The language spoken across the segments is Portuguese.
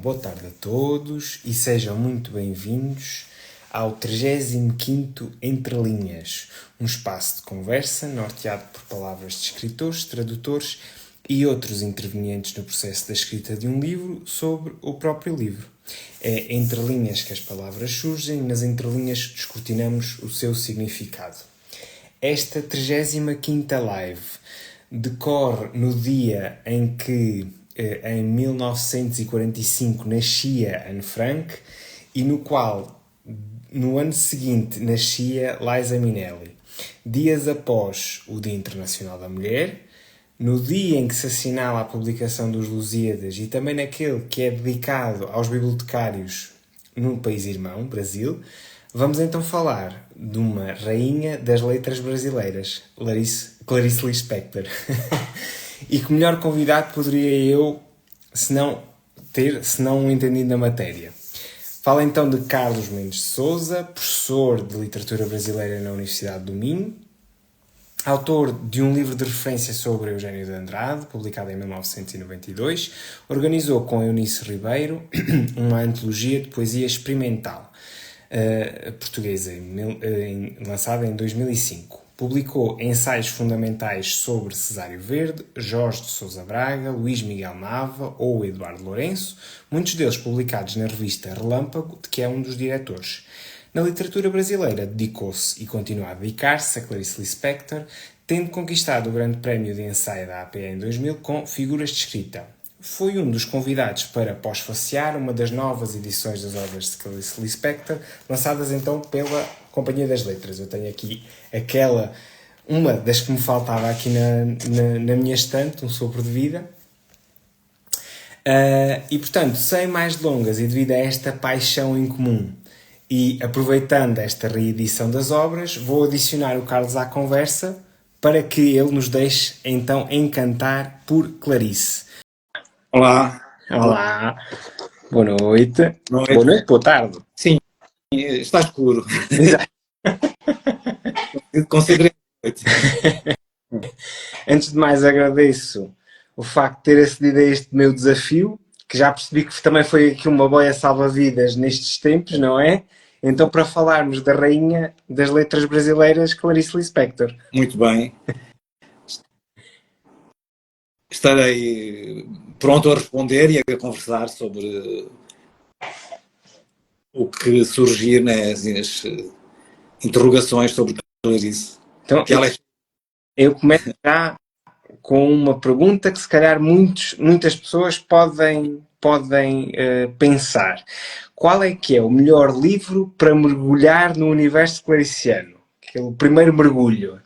boa tarde a todos e sejam muito bem-vindos ao 35º Entre Linhas, um espaço de conversa norteado por palavras de escritores, tradutores e outros intervenientes no processo da escrita de um livro sobre o próprio livro. É entre linhas que as palavras surgem e nas entrelinhas descortinamos o seu significado. Esta 35ª live decorre no dia em que, em 1945, nascia Anne Frank e no qual, no ano seguinte, nascia Liza Minnelli. Dias após o Dia Internacional da Mulher, no dia em que se assinala a publicação dos Lusíadas e também naquele que é dedicado aos bibliotecários no país irmão, Brasil, vamos então falar de uma rainha das letras brasileiras, Clarice Lispector. E que melhor convidado poderia eu, se não um entendido da matéria. Fala então de Carlos Mendes de Sousa, professor de literatura brasileira na Universidade do Minho, autor de um livro de referência sobre Eugênio de Andrade, publicado em 1992, organizou com Eunice Ribeiro uma antologia de poesia experimental portuguesa, lançada em 2005. Publicou ensaios fundamentais sobre Cesário Verde, Jorge de Sousa Braga, Luís Miguel Nava ou Eduardo Lourenço, muitos deles publicados na revista Relâmpago, de que é um dos diretores. Na literatura brasileira, dedicou-se e continua a dedicar-se a Clarice Lispector, tendo conquistado o Grande Prémio de Ensaio da APA em 2000 com Figuras de Escrita. Foi um dos convidados para Pós-Faciar, uma das novas edições das obras de Clarice Lispector, lançadas então pela Companhia das Letras. Eu tenho aqui uma das que me faltava aqui na minha estante, um sopro de vida. E portanto, sem mais delongas e devido a esta paixão em comum, e aproveitando esta reedição das obras, vou adicionar o Carlos à conversa para que ele nos deixe então encantar por Clarice. Olá. Olá. Boa noite. Boa noite, boa tarde. Sim, está escuro. Exato. Considerei noite. Antes de mais, agradeço o facto de ter acedido a este meu desafio, que já percebi que também foi aqui uma boia salva-vidas nestes tempos, não é? Então, para falarmos da rainha das letras brasileiras, Clarice Lispector. Muito bem. Estarei pronto a responder e a conversar sobre o que surgir nas interrogações sobre Clarice. Então, eu começo já com uma pergunta que se calhar muitas pessoas podem pensar. Qual é que é o melhor livro para mergulhar no universo clariciano? Aquele primeiro mergulho.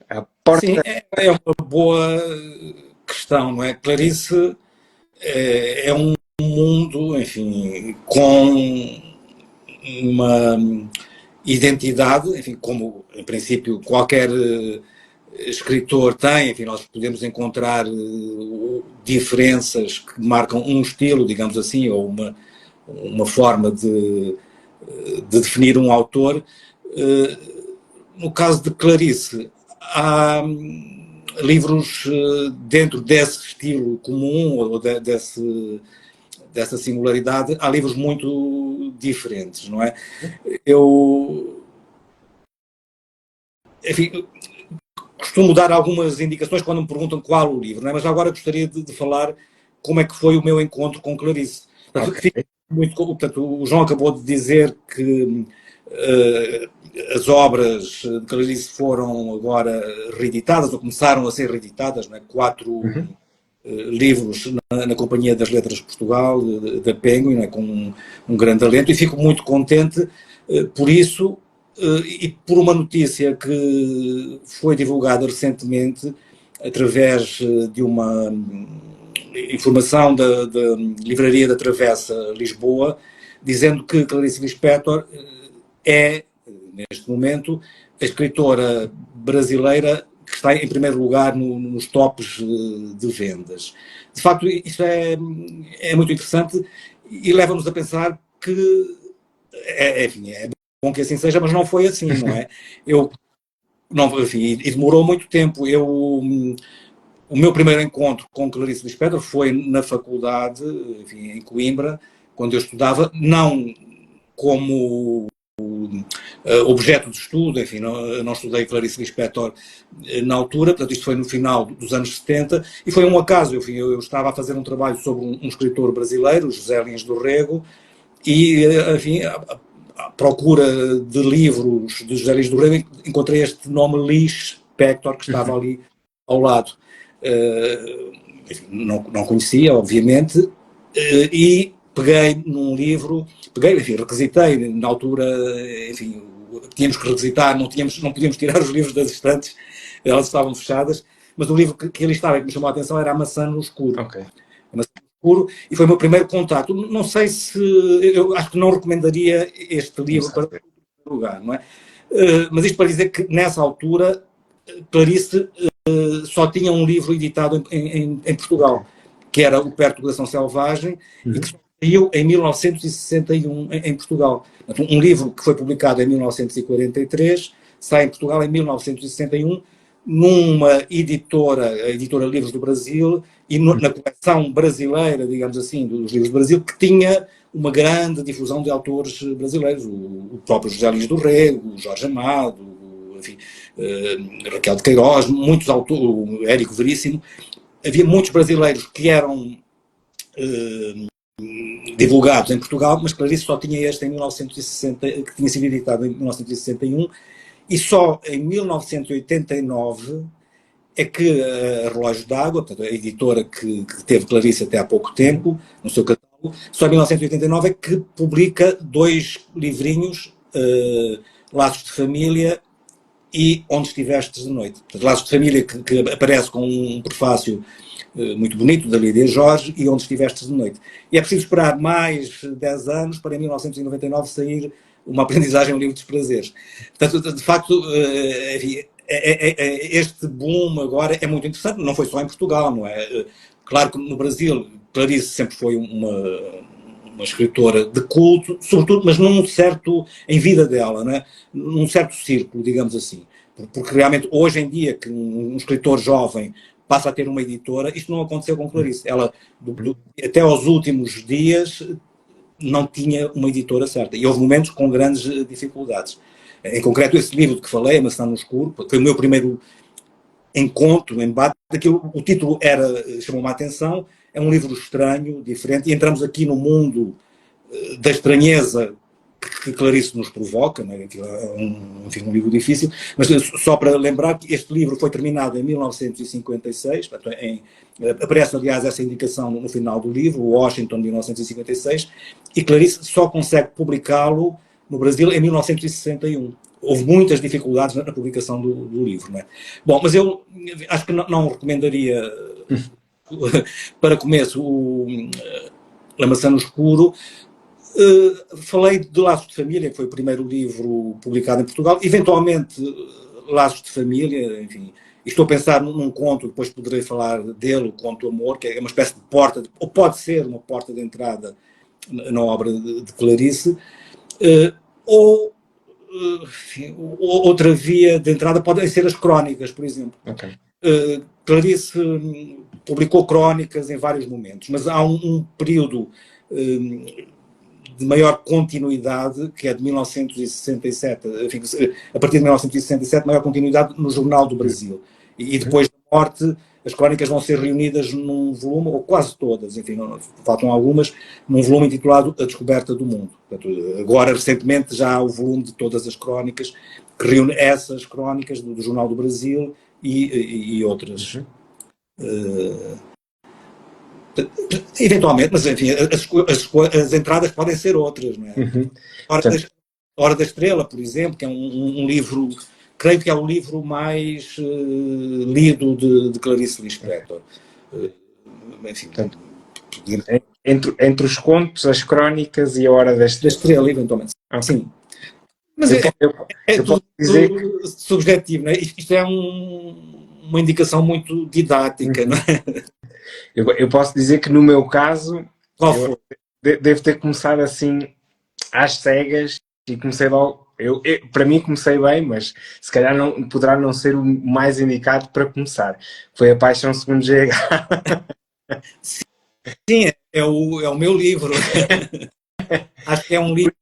A porta... Sim, é uma boa questão, não é? Clarice é um mundo, enfim, com uma identidade, enfim, como em princípio qualquer escritor tem, enfim, nós podemos encontrar diferenças que marcam um estilo, digamos assim, ou uma forma de definir um autor. No caso de Clarice, há livros dentro desse estilo comum, ou dessa singularidade, há livros muito diferentes, não é? Enfim, costumo dar algumas indicações quando me perguntam qual o livro, não é? Mas agora gostaria de falar como é que foi o meu encontro com Clarice. Portanto, o João acabou de dizer que as obras de Clarice foram agora reeditadas, ou começaram a ser reeditadas, não é? 4 livros na Companhia das Letras de Portugal, da Penguin, não é? Com um grande talento, e fico muito contente por isso, e por uma notícia que foi divulgada recentemente através de uma informação da Livraria da Travessa Lisboa, dizendo que Clarice Lispector é, neste momento, a escritora brasileira que está em primeiro lugar nos tops de vendas. De facto, isso é muito interessante e leva-nos a pensar que, enfim, é bom que assim seja, mas não foi assim, não é? E demorou muito tempo. Eu o meu primeiro encontro com Clarice Lispector foi na faculdade, enfim, em Coimbra, quando eu estudava, não como objeto de estudo, enfim, não estudei Clarice Lispector na altura, portanto isto foi no final dos anos 70, e foi um acaso, enfim, eu estava a fazer um trabalho sobre um escritor brasileiro, José Lins do Rego, e, enfim, à procura de livros de José Lins do Rego, encontrei este nome Lispector, que estava ali ao lado. Enfim, não conhecia, obviamente, e peguei num livro, enfim, requisitei, na altura, enfim, tínhamos que requisitar, não podíamos tirar os livros das estantes, elas estavam fechadas, mas o livro que ali estava e que me chamou a atenção era A Maçã no Escuro. Ok. A Maçã no Escuro, e foi o meu primeiro contato. Não sei se, eu acho que não recomendaria este livro para lugar, não é? Mas isto para dizer que nessa altura Clarice só tinha um livro editado em Portugal, que era O Perto do Coração Selvagem, e que saiu em 1961 em Portugal. Um livro que foi publicado em 1943, sai em Portugal em 1961, numa editora, a Editora Livros do Brasil, e na coleção brasileira, digamos assim, dos livros do Brasil, que tinha uma grande difusão de autores brasileiros, o próprio José Lins do Rego, o Jorge Amado, enfim, Raquel de Queiroz, muitos autores, o Érico Veríssimo. Havia muitos brasileiros que eram divulgados em Portugal, mas Clarice só tinha este em 1960, que tinha sido editado em 1961, e só em 1989 é que a Relógio d'Água, portanto, a editora que teve Clarice até há pouco tempo, no seu catálogo, só em 1989 é que publica 2 livrinhos, Laços de Família e Onde Estivestes de Noite. Portanto, Laços de Família que aparece com um prefácio muito bonito, da Lídia Jorge, e Onde Estivestes de Noite. E é preciso esperar mais 10 anos para em 1999 sair Uma Aprendizagem, um Livro dos Prazeres. Portanto, de facto, este boom agora é muito interessante, não foi só em Portugal, não é? Claro que no Brasil, Clarice sempre foi uma escritora de culto, sobretudo, mas em vida dela, não é? Num certo círculo, digamos assim. Porque realmente, hoje em dia, que um escritor jovem passa a ter uma editora, isto não aconteceu com Clarice. Ela, até aos últimos dias, não tinha uma editora certa. E houve momentos com grandes dificuldades. Em concreto, esse livro de que falei, A Maçã no Escuro, foi o meu primeiro encontro, embate. O título chamou-me a atenção, é um livro estranho, diferente, e entramos aqui no mundo da estranheza que Clarice nos provoca, né? Enfim, um livro difícil, mas só para lembrar que este livro foi terminado em 1956, portanto, aparece aliás essa indicação no final do livro, Washington de 1956, e Clarice só consegue publicá-lo no Brasil em 1961. Houve muitas dificuldades na publicação do livro. Né? Bom, mas eu acho que não recomendaria para começo A Maçã no Escuro. Falei de Laços de Família, que foi o primeiro livro publicado em Portugal. Eventualmente, Laços de Família, enfim, estou a pensar num conto, depois poderei falar dele, o Conto do Amor, que é uma espécie de porta, ou pode ser uma porta de entrada na obra de Clarice, ou enfim, outra via de entrada podem ser as crónicas, por exemplo. Okay. Clarice publicou crónicas em vários momentos, mas há um período de maior continuidade, que é de 1967, enfim, a partir de 1967, maior continuidade no Jornal do Brasil. E depois da morte, as crónicas vão ser reunidas num volume, ou quase todas, enfim, faltam algumas, num volume intitulado A Descoberta do Mundo. Portanto, agora, recentemente, já há o volume de todas as crónicas, que reúne essas crónicas do Jornal do Brasil e outras. Eventualmente, mas enfim, as entradas podem ser outras, não é? Hora da Estrela, por exemplo, que é um livro, creio que é o livro mais lido de Clarice Lispector. Enfim, portanto, entre os contos, as crónicas e a Hora da Estrela. Da Estrela, eventualmente. Okay. Sim. Mas eu posso dizer subjetivo, não é? Isto é uma indicação muito didática, não é? Eu posso dizer que no meu caso, qual foi? Devo ter começado assim às cegas e comecei logo para mim comecei bem, mas se calhar não, poderá não ser o mais indicado para começar. Foi A Paixão Segundo GH. Sim, é o meu livro. Acho que é um livro,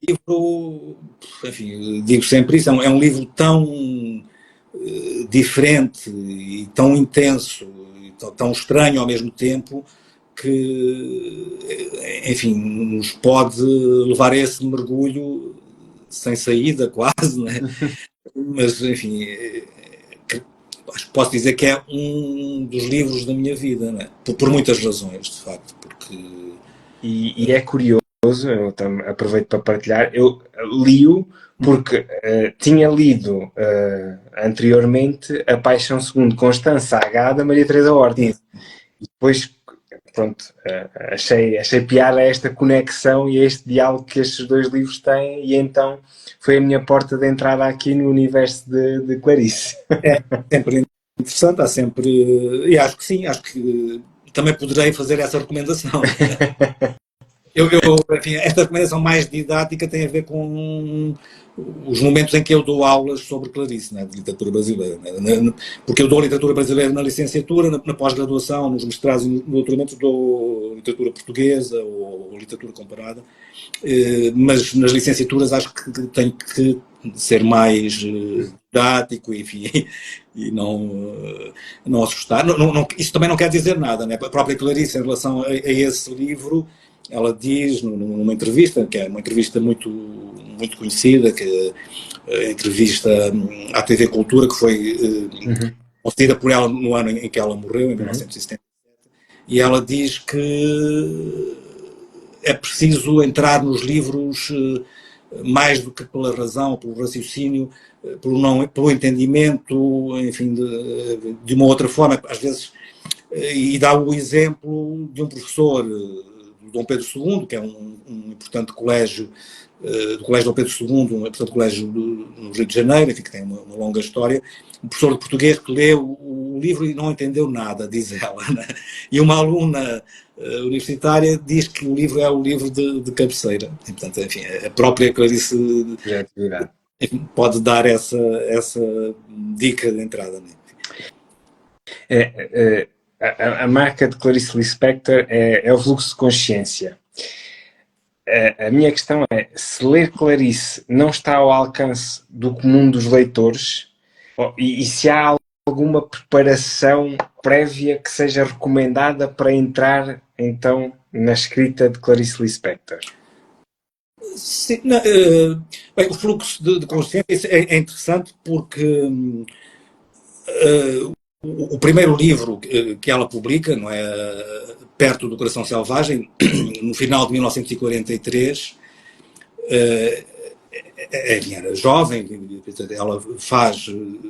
enfim, digo sempre isso, é um livro tão diferente e tão intenso e tão estranho ao mesmo tempo que, enfim, nos pode levar a esse mergulho sem saída quase, né? Mas, enfim, acho que posso dizer que é um dos livros da minha vida, né? Por muitas razões, de facto, porque... E é curioso, eu aproveito para partilhar, eu li-o porque tinha lido anteriormente A Paixão Segundo Constança H da Maria Teresa Horta. E depois, pronto, achei piada esta conexão e este diálogo que estes dois livros têm, e então foi a minha porta de entrada aqui no universo de Clarice. É sempre interessante, há sempre... E acho que sim, acho que também poderei fazer essa recomendação. Enfim, esta recomendação mais didática tem a ver com os momentos em que eu dou aulas sobre Clarice, né, de literatura brasileira. Né, porque eu dou literatura brasileira na licenciatura, na pós-graduação, nos mestrados e no doutoramento dou literatura portuguesa ou literatura comparada, mas nas licenciaturas acho que tenho que ser mais didático, enfim, e não assustar. Isso também não quer dizer nada, né? A própria Clarice, em relação a esse livro, ela diz numa entrevista, que é uma entrevista muito, muito conhecida, que a entrevista à TV Cultura, que foi concedida por ela no ano em que ela morreu, em 1977, e ela diz que é preciso entrar nos livros mais do que pela razão, pelo raciocínio, pelo entendimento, enfim, de uma outra forma, às vezes, e dá o exemplo de um professor, Dom Pedro II, que é um importante colégio, do Colégio Dom Pedro II, um importante colégio no Rio de Janeiro, enfim, que tem uma longa história, um professor de português que leu o livro e não entendeu nada, diz ela, né? E uma aluna universitária diz que o livro é o livro de cabeceira. E, portanto, enfim, a própria Clarice pode dar essa dica de entrada. Né? A marca de Clarice Lispector é o fluxo de consciência. A minha questão é, se ler Clarice não está ao alcance do comum dos leitores, e se há alguma preparação prévia que seja recomendada para entrar, então, na escrita de Clarice Lispector? Sim, bem, o fluxo de consciência é interessante porque o primeiro livro que ela publica, não é, Perto do Coração Selvagem, no final de 1943, era jovem, ela faz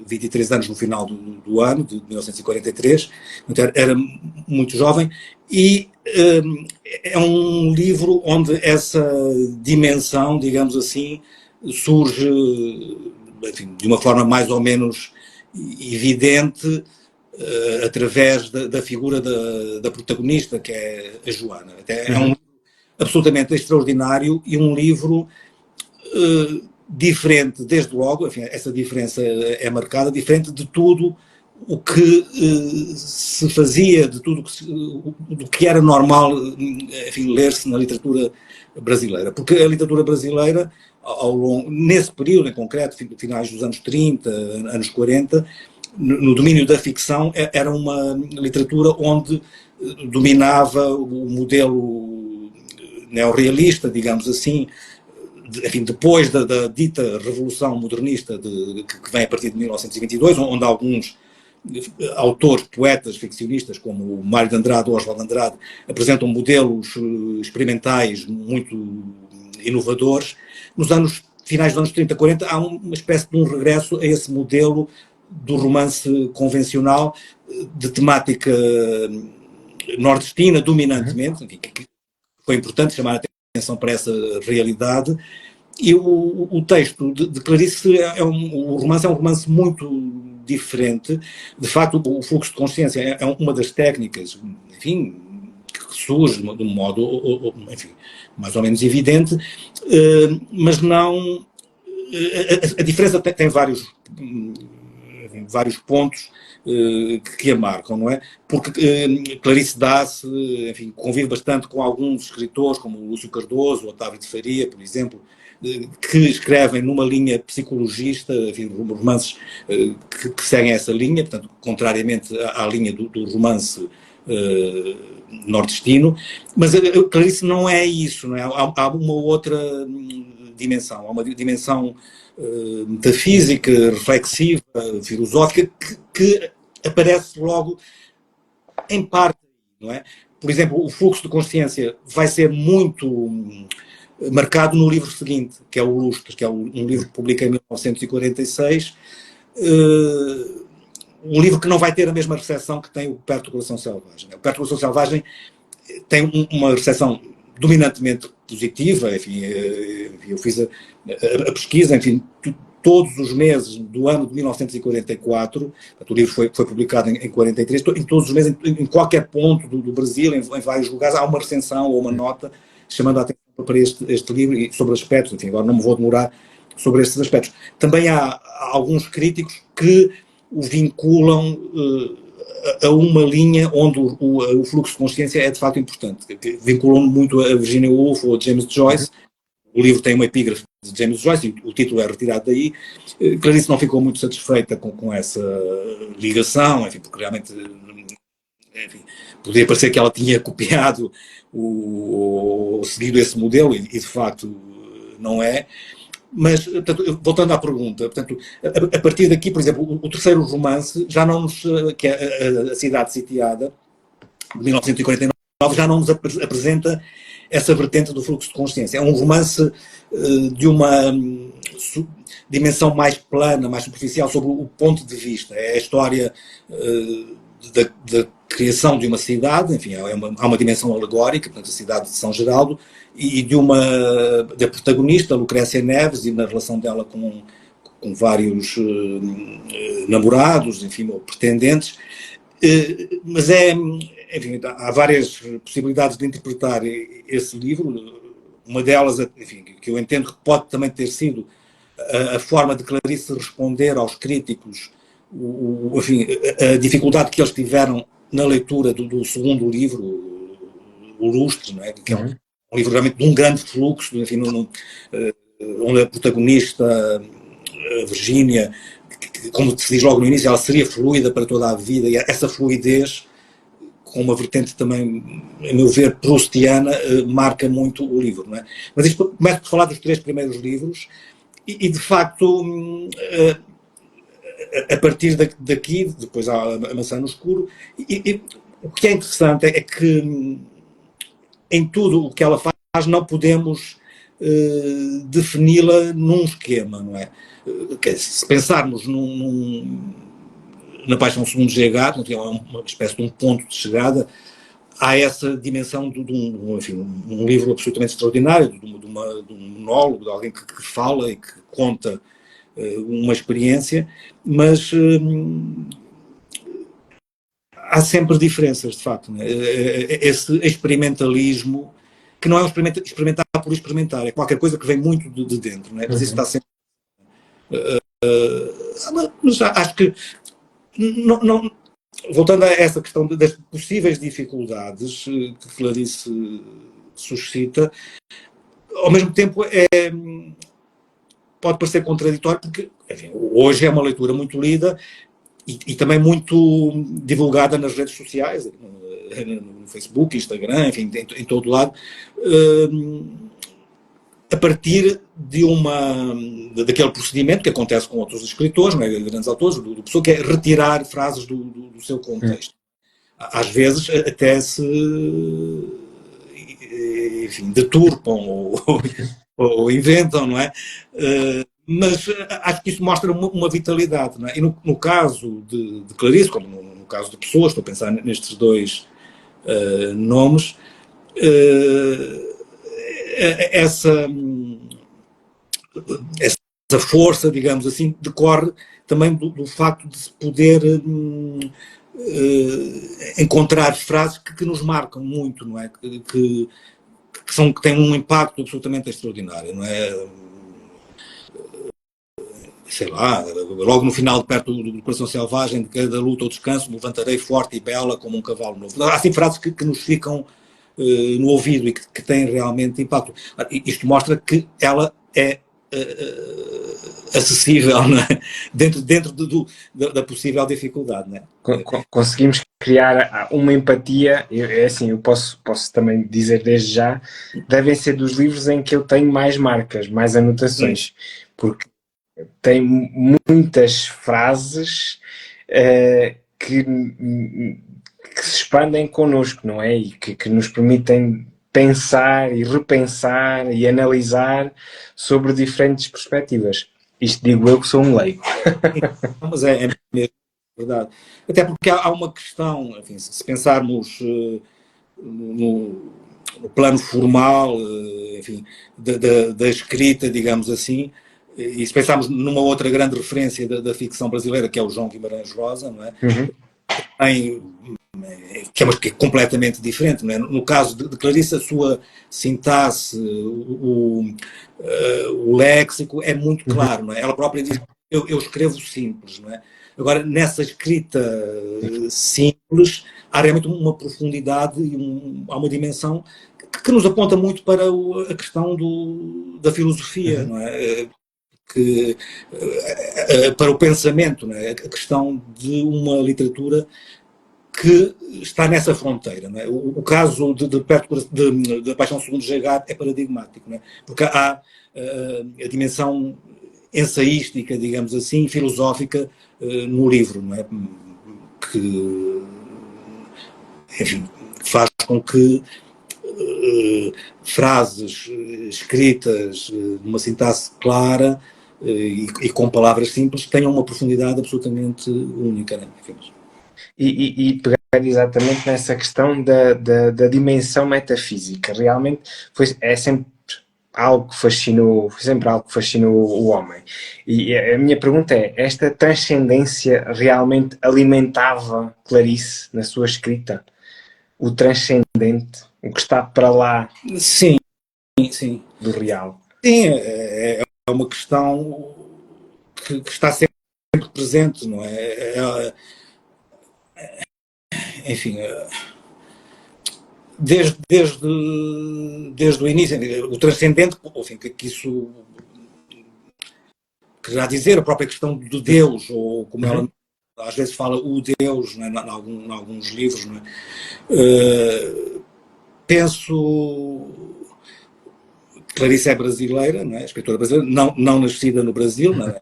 23 anos no final do ano, de 1943, então era muito jovem, e é um livro onde essa dimensão, digamos assim, surge, enfim, de uma forma mais ou menos evidente, através da figura da protagonista, que é a Joana. É um livro absolutamente extraordinário e um livro diferente, desde logo, enfim, essa diferença é marcada, diferente de tudo o que se fazia, de tudo do que era normal, enfim, ler-se na literatura brasileira. Porque a literatura brasileira, nesse período em concreto, finais dos anos 30, anos 40, no domínio da ficção, era uma literatura onde dominava o modelo neorrealista, digamos assim, enfim, depois da dita revolução modernista que vem a partir de 1922, onde alguns autores, poetas, ficcionistas, como o Mário de Andrade ou Oswaldo de Andrade, apresentam modelos experimentais muito inovadores. Nos finais dos anos 30, 40, há uma espécie de um regresso a esse modelo do romance convencional, de temática nordestina, dominantemente, que foi importante chamar a atenção para essa realidade. E o texto de Clarice, o romance é um romance muito diferente. De facto, o fluxo de consciência é uma das técnicas, enfim, que surge de um modo, enfim, mais ou menos evidente, mas não a diferença tem vários pontos que a marcam, não é? Porque Clarice Dace, enfim, convive bastante com alguns escritores, como o Lúcio Cardoso, o Otávio de Faria, por exemplo, que escrevem numa linha psicologista, enfim, romances que seguem essa linha, portanto, contrariamente à linha do romance nordestino, mas a Clarice não é isso, não é? Há uma outra dimensão, há uma dimensão metafísica, reflexiva, filosófica, que aparece logo em parte, não é? Por exemplo, o fluxo de consciência vai ser muito marcado no livro seguinte, que é o Lustres, que é um livro que publica em 1946, um livro que não vai ter a mesma recepção que tem o Perto do Coração Selvagem. O Perto do Coração Selvagem tem uma recepção dominantemente positiva, enfim, eu fiz a pesquisa, enfim, todos os meses do ano de 1944, o livro foi publicado em 43, em todos os meses, em qualquer ponto do Brasil, em vários lugares, há uma recensão ou uma nota chamando a atenção para este livro e sobre aspectos, enfim, agora não me vou demorar sobre estes aspectos. Também há alguns críticos que o vinculam a uma linha onde o fluxo de consciência é de facto importante. Vinculam muito a Virginia Woolf ou a James Joyce. O livro tem uma epígrafe de James Joyce, e o título é retirado daí. Clarice não ficou muito satisfeita com essa ligação, enfim, porque realmente, enfim, podia parecer que ela tinha copiado ou seguido esse modelo, e de facto não é. Mas, portanto, voltando à pergunta, portanto, a partir daqui, por exemplo, o terceiro romance, já não nos, que é a Cidade Sitiada, de 1949, já não nos apresenta essa vertente do fluxo de consciência. É um romance de uma dimensão mais plana, mais superficial, sobre o ponto de vista. É a história da criação de uma cidade, enfim, há uma dimensão alegórica, portanto, a cidade de São Geraldo, e da protagonista, Lucrécia Neves, e na relação dela com vários namorados, enfim, ou pretendentes, mas enfim, há várias possibilidades de interpretar esse livro. Uma delas, enfim, que eu entendo que pode também ter sido a forma de Clarice responder aos críticos, enfim, a dificuldade que eles tiveram na leitura do segundo livro, o Lustres, não é? Que é um livro realmente de um grande fluxo, enfim, onde a protagonista, a Virgínia, como se diz logo no início, ela seria fluida para toda a vida, e essa fluidez, com uma vertente também, a meu ver, proustiana, marca muito o livro, não é? Mas isto começa por falar dos 3 primeiros livros, e de facto, a partir daqui, depois há a Maçã no Escuro, e o que é interessante é que em tudo o que ela faz não podemos defini-la num esquema, não é? Se pensarmos na Paixão segundo G.H., é uma espécie de um ponto de chegada, há essa dimensão de um livro absolutamente extraordinário, de um monólogo, de alguém que fala e que conta uma experiência, mas há sempre diferenças, de facto. Né? Esse experimentalismo, que não é um experimentar por experimentar, é qualquer coisa que vem muito de dentro, né? Mas isso está sempre... mas acho que, não, voltando a essa questão das possíveis dificuldades que Clarice suscita, ao mesmo tempo pode parecer contraditório, porque enfim, hoje é uma leitura muito lida e também muito divulgada nas redes sociais, no Facebook, Instagram, enfim, em todo lado, a partir daquele procedimento que acontece com outros escritores, não é, grandes autores, do pessoa que é retirar frases do seu contexto. Às vezes até se, enfim, deturpam ou inventam, não é? Mas acho que isso mostra uma vitalidade, não é? E no caso de Clarice, como no caso de Pessoa, estou a pensar nestes 2 nomes, essa força, digamos assim, decorre também do facto de se poder encontrar frases que nos marcam muito, não é? Que têm um impacto absolutamente extraordinário, não é? sei lá, logo no final, perto do Coração Selvagem, de cada luta ou descanso, me levantarei forte e bela como um cavalo novo. Há assim frases que nos ficam no ouvido e que têm realmente impacto. Isto mostra que ela é acessível, não é? dentro da possível dificuldade. Não é? Conseguimos criar uma empatia, é assim, eu posso também dizer desde já, devem ser dos livros em que eu tenho mais marcas, mais anotações, porque tem muitas frases que se expandem connosco, não é? E que nos permitem pensar e repensar e analisar sobre diferentes perspectivas. Isto digo eu que sou um leigo. Mas é mesmo verdade. Até porque há uma questão, enfim, se pensarmos no plano formal, enfim, da escrita, digamos assim, e se pensarmos numa outra grande referência da ficção brasileira, que é o João Guimarães Rosa, não é? Uhum. Que é completamente diferente. Não é? No caso de Clarice, a sua sintaxe, o léxico é muito claro. Não é? Ela própria diz: eu escrevo simples. Não é? Agora, nessa escrita simples, há realmente uma profundidade e há uma dimensão que nos aponta muito para a questão da filosofia, não é? Para o pensamento, não é? A questão de uma literatura que está nessa fronteira. Não é? O caso de Paixão Segundo G.H. é paradigmático, não é? Porque há a dimensão ensaística, digamos assim, filosófica no livro, não é? Que, enfim, faz com que frases escritas numa sintaxe clara e com palavras simples tenham uma profundidade absolutamente única. Né? E pegar exatamente nessa questão da dimensão metafísica. Realmente é sempre algo que fascinou, foi sempre algo que fascinou o homem. E a minha pergunta é: esta transcendência realmente alimentava Clarice na sua escrita? O transcendente, o que está para lá sim, sim. do real. Sim, é uma questão que está sempre presente, não é? Enfim, desde o início, o transcendente, enfim, que isso quererá dizer, a própria questão do Deus, ou como ela às vezes fala, o Deus, não é? Em alguns livros, não é? Penso. Clarice é brasileira, não é? Escritora brasileira, não nascida no Brasil, não é?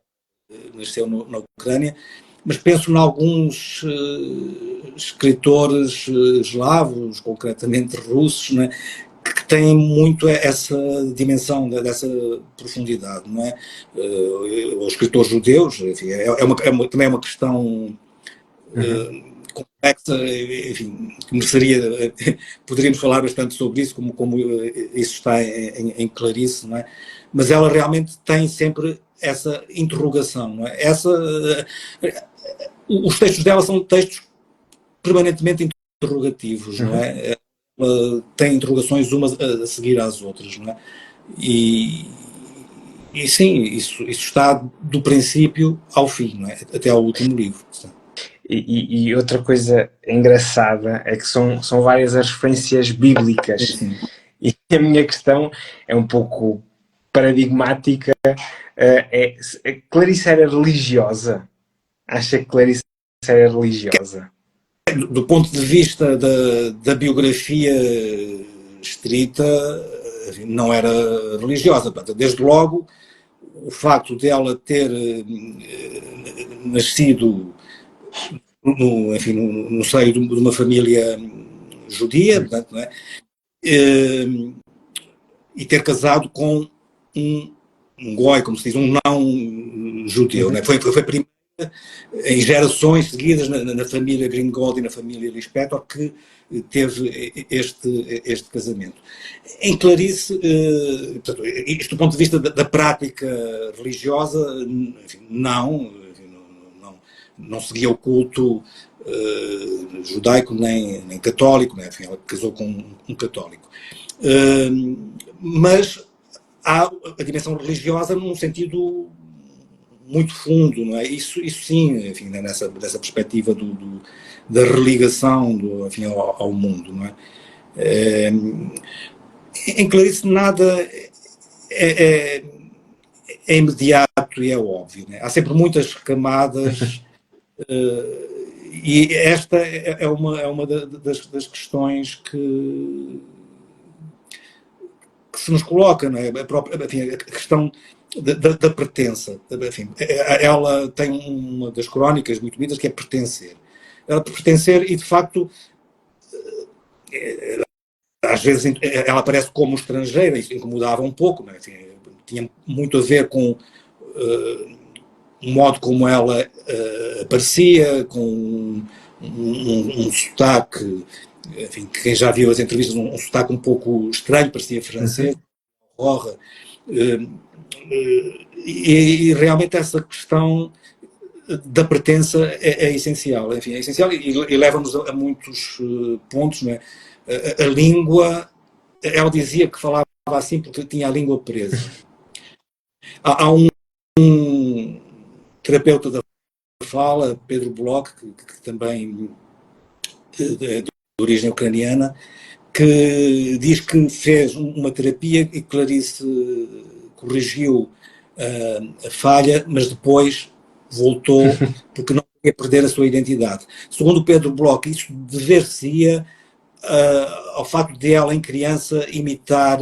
Nasceu na Ucrânia, mas penso em alguns escritores eslavos, concretamente russos, não é? Que têm muito essa dimensão, dessa profundidade, não é? Os escritores judeus, enfim, também é uma questão complexa, enfim, poderíamos falar bastante sobre isso, como isso está em Clarice, não é? Mas ela realmente tem sempre essa interrogação, não é? Os textos dela são textos permanentemente interrogativos, não é? Ela tem interrogações umas a seguir às outras, não é? E sim, isso está do princípio ao fim, não é? Até ao último livro. E outra coisa engraçada é que são várias as referências bíblicas. Sim. E a minha questão é um pouco paradigmática. Clarice era religiosa? Acha que Clarice era religiosa? Do ponto de vista da biografia estrita, não era religiosa. Desde logo, o facto de ela ter nascido enfim, no seio de uma família judia, portanto, não é? E ter casado com um goi, como se diz, um não judeu. Não é? Foi a primeira em gerações seguidas na família Gringold e na família Lispector que teve este casamento. Em Clarice, portanto, isto do ponto de vista da prática religiosa, enfim, não seguia o culto judaico nem católico, né? Enfim, ela casou com um católico. Mas há a dimensão religiosa num sentido muito fundo, não é? Isso sim, enfim, nessa perspectiva da religação enfim, ao mundo, não é? Em Clarice nada é, é imediato e é óbvio, né? Há sempre muitas camadas e esta é uma das questões que se nos coloca, não é? Enfim, a questão da pertença. Enfim, ela tem uma das crónicas muito bonitas que é pertencer. Ela pertencer e, de facto, às vezes ela aparece como estrangeira, isso incomodava um pouco, não é? Assim, tinha muito a ver com o modo como ela aparecia, com um sotaque, enfim, quem já viu as entrevistas, um sotaque um pouco estranho, parecia francês, horror, e realmente essa questão da pertença é essencial, enfim, é essencial e leva-nos a muitos pontos, não é? A língua, ela dizia que falava assim porque tinha a língua presa. Há um terapeuta da fala, Pedro Bloch, que também é de origem ucraniana, que diz que fez uma terapia e Clarice corrigiu a falha, mas depois voltou porque não queria perder a sua identidade. Segundo Pedro Bloch, isso dever-se-ia ao facto de ela, em criança, imitar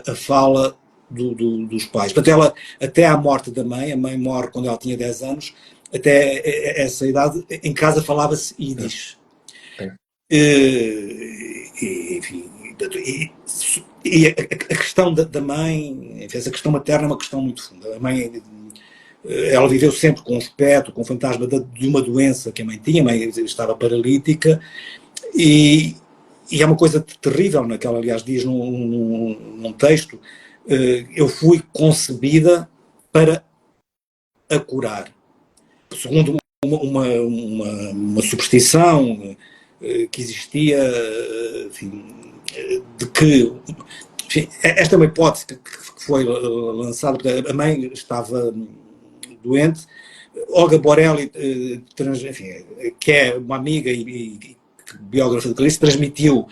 a fala dos pais. Portanto, ela, até à morte da mãe, a mãe morre quando ela tinha 10 anos, até essa idade, em casa falava-se Yiddish. Enfim, e a questão da mãe, enfim, essa questão materna é uma questão muito funda. A mãe, ela viveu sempre com o espectro, com o fantasma de uma doença que a mãe tinha, a mãe estava paralítica, e é uma coisa terrível, né, que ela, aliás, diz num texto, eu fui concebida para a curar. Segundo uma superstição que existia, enfim, de que... Enfim, esta é uma hipótese que foi lançada, porque a mãe estava doente. Olga Borelli, enfim, que é uma amiga e biógrafa de Clarice, transmitiu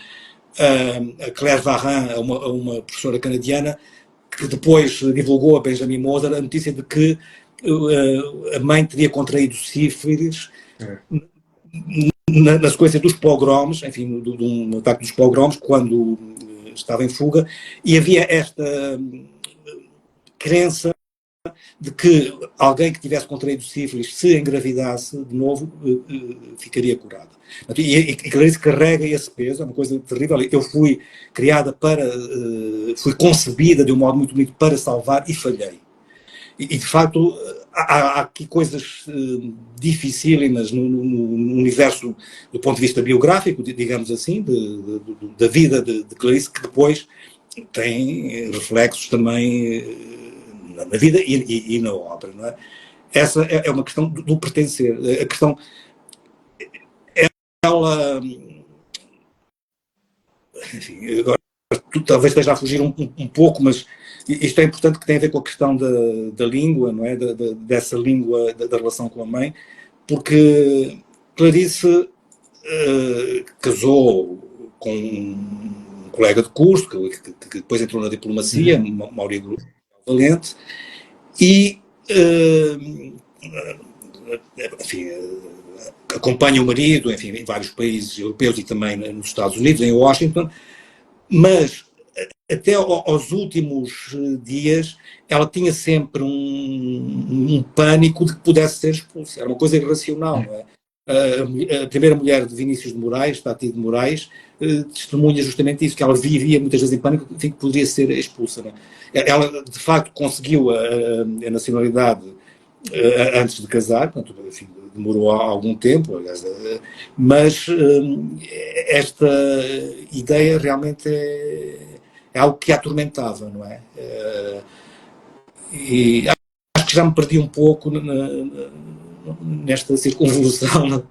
a Claire Varin, a uma professora canadiana, que depois divulgou a Benjamin Moser a notícia de que a mãe teria contraído sífilis na sequência dos pogroms, enfim, de um ataque dos pogroms, quando estava em fuga, e havia esta crença de que alguém que tivesse contraído sífilis, se engravidasse de novo, ficaria curada. E Clarice carrega esse peso, é uma coisa terrível. Eu fui criada fui concebida de um modo muito bonito para salvar e falhei. E de facto, há aqui coisas dificílimas no universo, do ponto de vista biográfico, digamos assim, da vida de Clarice, que depois tem reflexos também na vida e na obra, não é? Essa é uma questão do pertencer. A questão, ela, enfim, agora talvez esteja a fugir um pouco, mas isto é importante, que tem a ver com a questão da língua, não é? Dessa língua da relação com a mãe, porque Clarice casou com um colega de curso, que depois entrou na diplomacia, Maurício Valente, e enfim, acompanha o marido, enfim, em vários países europeus e também nos Estados Unidos, em Washington, mas até aos últimos dias ela tinha sempre um pânico de que pudesse ser expulsa. Era uma coisa irracional, não é? A primeira mulher de Vinícius de Moraes, Tati de Moraes, testemunha justamente isso, que ela vivia muitas vezes em pânico, que poderia ser expulsa. Não é? Ela, de facto, conseguiu a nacionalidade antes de casar, portanto, enfim, demorou algum tempo, aliás, mas esta ideia realmente é algo que a atormentava, não é? E acho que já me perdi um pouco nesta circunvolução.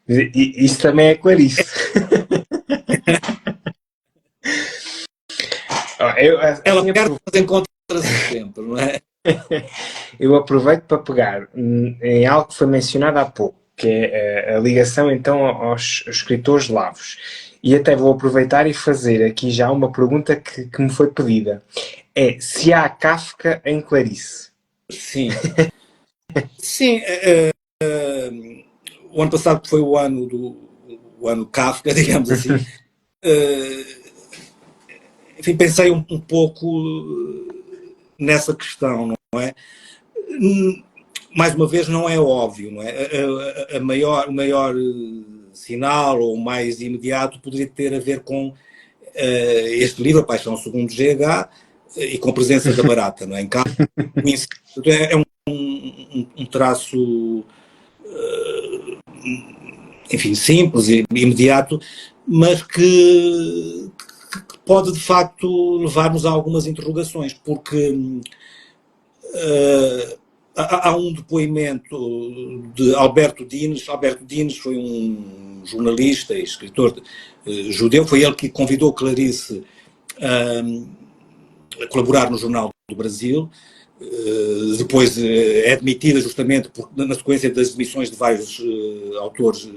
Isso também é Clarice. Ela perde, mas encontra-se sempre, não é? Eu aproveito para pegar em algo que foi mencionado há pouco, que é a ligação então aos escritores eslavos. E até vou aproveitar e fazer aqui já uma pergunta que me foi pedida. É se há Kafka em Clarice. Sim, sim. O ano passado foi o ano Kafka, digamos assim. Enfim, pensei um pouco nessa questão, não é? Mais uma vez, não é óbvio, não é? O maior sinal, ou mais imediato, poderia ter a ver com este livro, A Paixão Segundo GH, e com a presença da barata, não é? Em casa, é um traço, enfim, simples e imediato, mas que pode, de facto, levar-nos a algumas interrogações, porque há um depoimento de Alberto Dines. Alberto Dines foi um jornalista e escritor judeu, foi ele que convidou Clarice a colaborar no Jornal do Brasil. Depois é admitida justamente na sequência das demissões de vários autores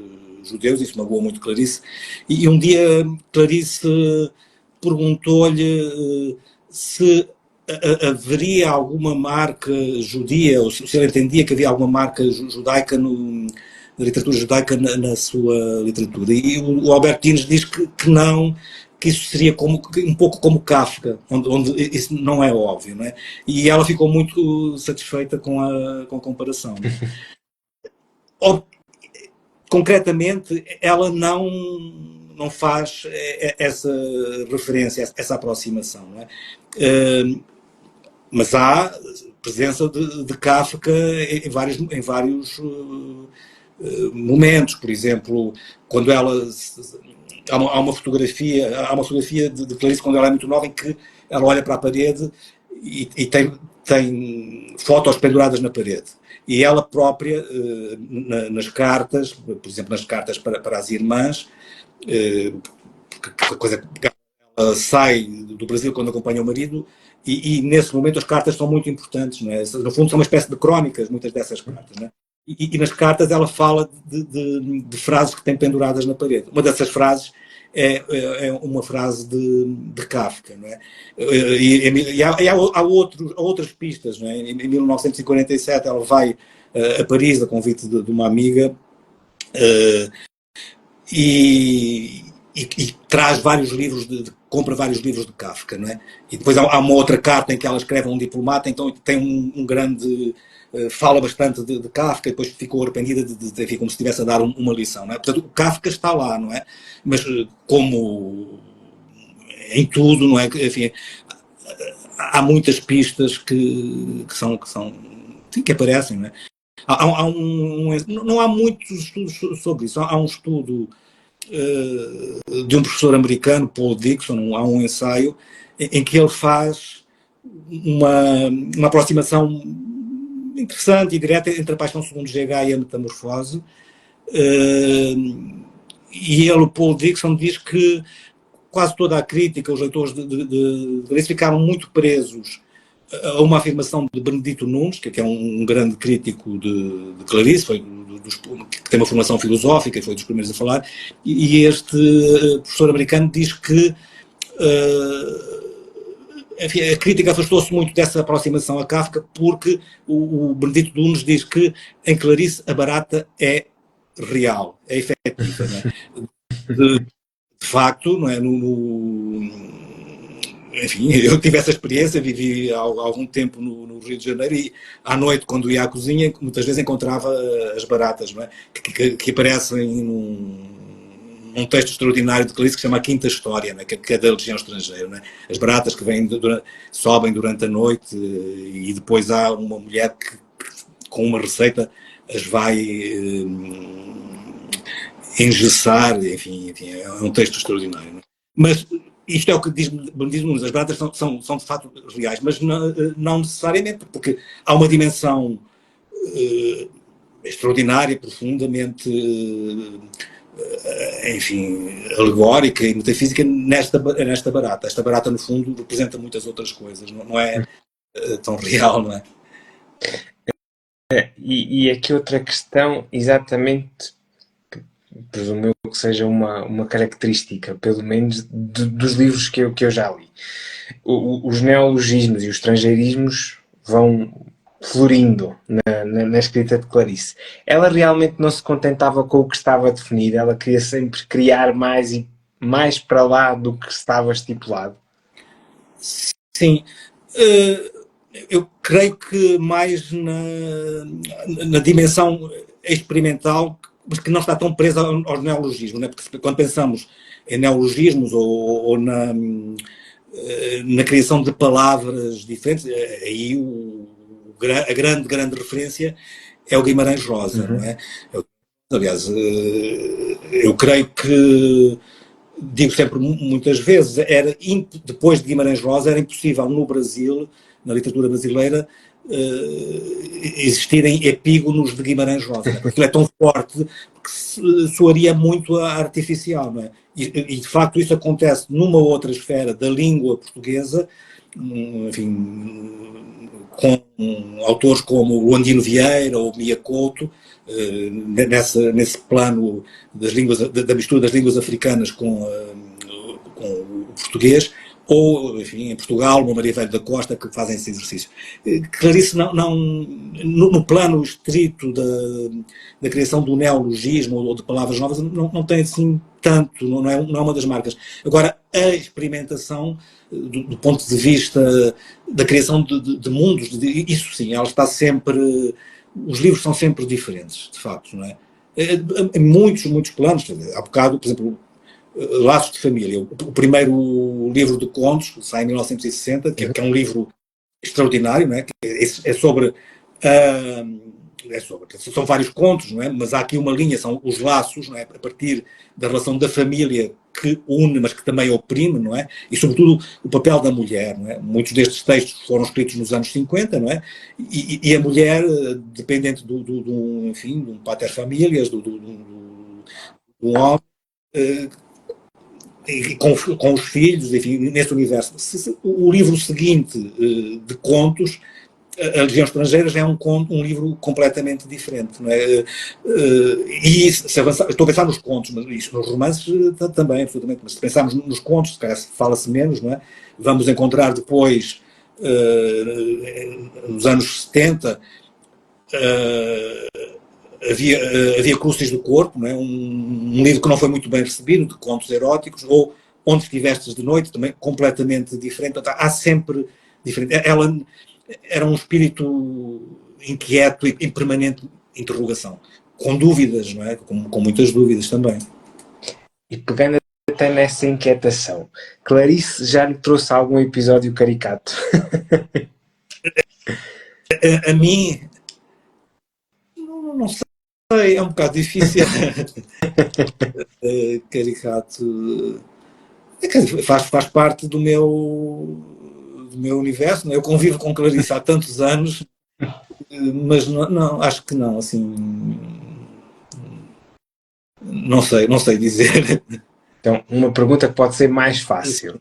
judeus, isso magoou muito Clarice, e um dia Clarice perguntou-lhe se haveria alguma marca judia, ou se ele entendia que havia alguma marca judaica na literatura judaica na sua literatura. E o Albertines diz que não, que isso seria um pouco como Kafka, onde isso não é óbvio, não é? E ela ficou muito satisfeita com a comparação. Concretamente, ela não faz essa referência, essa aproximação, não é? Mas há presença de Kafka em vários momentos. Por exemplo, quando ela há uma fotografia de Clarice quando ela é muito nova, em que ela olha para a parede e tem fotos penduradas na parede. E ela própria, nas cartas, por exemplo, nas cartas para as irmãs, a coisa ela sai do Brasil quando acompanha o marido, e nesse momento as cartas são muito importantes, não é? No fundo são uma espécie de crónicas, muitas dessas cartas, não é? E nas cartas ela fala de frases que tem penduradas na parede. Uma dessas frases é uma frase de Kafka, não é? Há outras pistas, não é? Em 1947 ela vai a Paris a convite de uma amiga e traz vários livros, compra vários livros de Kafka, não é? E depois há uma outra carta em que ela escreve a um diplomata, então tem um grande... fala bastante de Kafka, e depois ficou arrependida enfim, como se estivesse a dar uma lição, não é? Portanto, o Kafka está lá, não é? Mas como em tudo, não é? Enfim, há muitas pistas que aparecem, não é? Não há muitos estudos sobre isso. Há um estudo de um professor americano, Paul Dixon, há um ensaio em que ele faz uma aproximação interessante e direta entre a Paixão Segundo GH e a Metamorfose. E ele, Paul Dixon, diz que quase toda a crítica, os leitores de Clarice ficaram muito presos a uma afirmação de Benedito Nunes, que é um grande crítico de Clarice, que tem uma formação filosófica e foi dos primeiros a falar, e este professor americano diz que enfim, a crítica afastou-se muito dessa aproximação a Kafka, porque o Benedito Nunes diz que em Clarice a barata é real, é efetiva, não é? De facto, não é? Enfim, eu tive essa experiência, vivi há algum tempo no Rio de Janeiro, e à noite, quando ia à cozinha, muitas vezes encontrava as baratas, não é? que aparecem num texto extraordinário de Clarice que se chama A Quinta História, né? que é da Legião Estrangeira. Né? As baratas que sobem durante a noite, e depois há uma mulher que com uma receita as vai engessar, enfim, é um texto extraordinário. Né? Mas isto é o que diz Nunes, as baratas são de facto reais, mas não necessariamente, porque há uma dimensão extraordinária, profundamente enfim, alegórica e metafísica nesta barata. Esta barata, no fundo, representa muitas outras coisas, não é? tão real, não é? E aqui outra questão, exatamente, presumo eu que seja uma característica, pelo menos, dos livros que eu já li. Os neologismos e os estrangeirismos vão florindo na escrita de Clarice. Ela realmente não se contentava com o que estava definido, ela queria sempre criar mais e mais para lá do que estava estipulado. Sim. Eu creio que mais na dimensão experimental, mas que não está tão presa aos neologismos, né? Porque quando pensamos em neologismos ou na criação de palavras diferentes, aí a grande referência é o Guimarães Rosa, não é? Aliás, eu creio que, digo sempre muitas vezes, depois de Guimarães Rosa era impossível no Brasil, na literatura brasileira, existirem epígonos de Guimarães Rosa, né? Porque aquilo é tão forte que soaria muito artificial, não é? E de facto isso acontece numa outra esfera da língua portuguesa, enfim, com autores como o Andino Vieira ou Mia Couto, nesse plano da mistura das línguas africanas com o português, ou, enfim, em Portugal, uma Maria Velho da Costa, que fazem esse exercício. Clarice, no plano estrito da criação do neologismo ou de palavras novas, não tem assim tanto, não é uma das marcas. Agora, a experimentação, do ponto de vista da criação de mundos, isso sim, ela está sempre. Os livros são sempre diferentes, de facto, não é? Em muitos planos. Há bocado, por exemplo, Laços de Família, o primeiro livro de contos, que sai em 1960, que é um livro extraordinário, não é? É sobre. São vários contos, não é? Mas há aqui uma linha, são os laços, não é? A partir da relação da família que une, mas que também oprime, não é? E, sobretudo, o papel da mulher, não é? Muitos destes textos foram escritos nos anos 50, não é? E a mulher, dependente enfim, de um pater familias, de um homem, e com os filhos, enfim, nesse universo. O livro seguinte de contos, A Legião Estrangeira, já é um livro completamente diferente. Não é? E se avançar, estou a pensar nos contos, mas isso, nos romances também, absolutamente. Mas se pensarmos nos contos, fala-se menos, não é? Vamos encontrar depois, nos anos 70, havia Crucis do Corpo, não é? Um livro que não foi muito bem recebido, de contos eróticos, ou Onde Estivestes de Noite, também completamente diferente. Então, há sempre diferente. Ela era um espírito inquieto e em permanente interrogação, com dúvidas, não é? Com muitas dúvidas também. E pegando até nessa inquietação, Clarice já lhe trouxe algum episódio caricato? A mim, não sei, é um bocado difícil. Caricato faz parte do meu universo, não é? Eu convivo com Clarice há tantos anos, mas não, acho que não, assim, não sei dizer. Então, uma pergunta que pode ser mais fácil.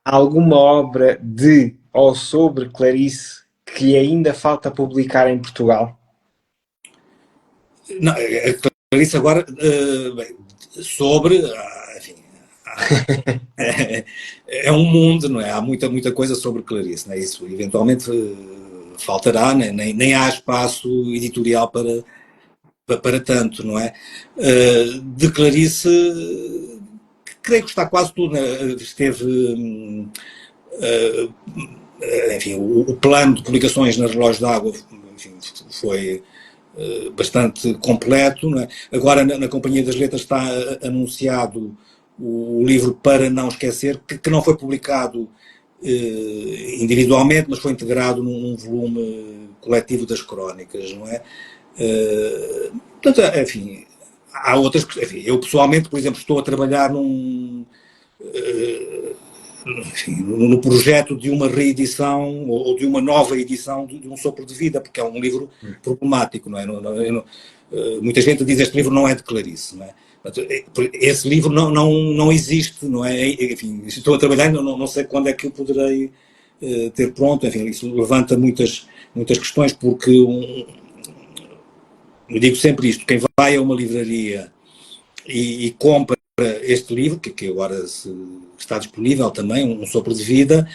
Há alguma obra de ou sobre Clarice que ainda falta publicar em Portugal? Não, a Clarice agora, bem, sobre, enfim, é um mundo, não é? Há muita coisa sobre Clarice, não é? Isso eventualmente faltará, né? Nem há espaço editorial para tanto, não é? De Clarice, creio que está quase tudo, né? Esteve, enfim, o plano de publicações na Relógio d'Água, enfim, foi bastante completo, não é? Agora na Companhia das Letras está anunciado o livro Para Não Esquecer, que não foi publicado individualmente, mas foi integrado num volume coletivo das crónicas, não é? Portanto, enfim, há outras. Enfim, eu pessoalmente, por exemplo, estou a trabalhar no projeto de uma reedição ou de uma nova edição de Um Sopro de Vida, porque é um livro problemático, não é? Muita gente diz que este livro não é de Clarice, não é? Esse livro não existe, não é? Enfim, estou a trabalhar, não sei quando é que eu poderei ter pronto. Enfim, isso levanta muitas questões, porque eu digo sempre isto: quem vai a uma livraria e compra este livro, que agora está disponível também, Um Sopro de Vida,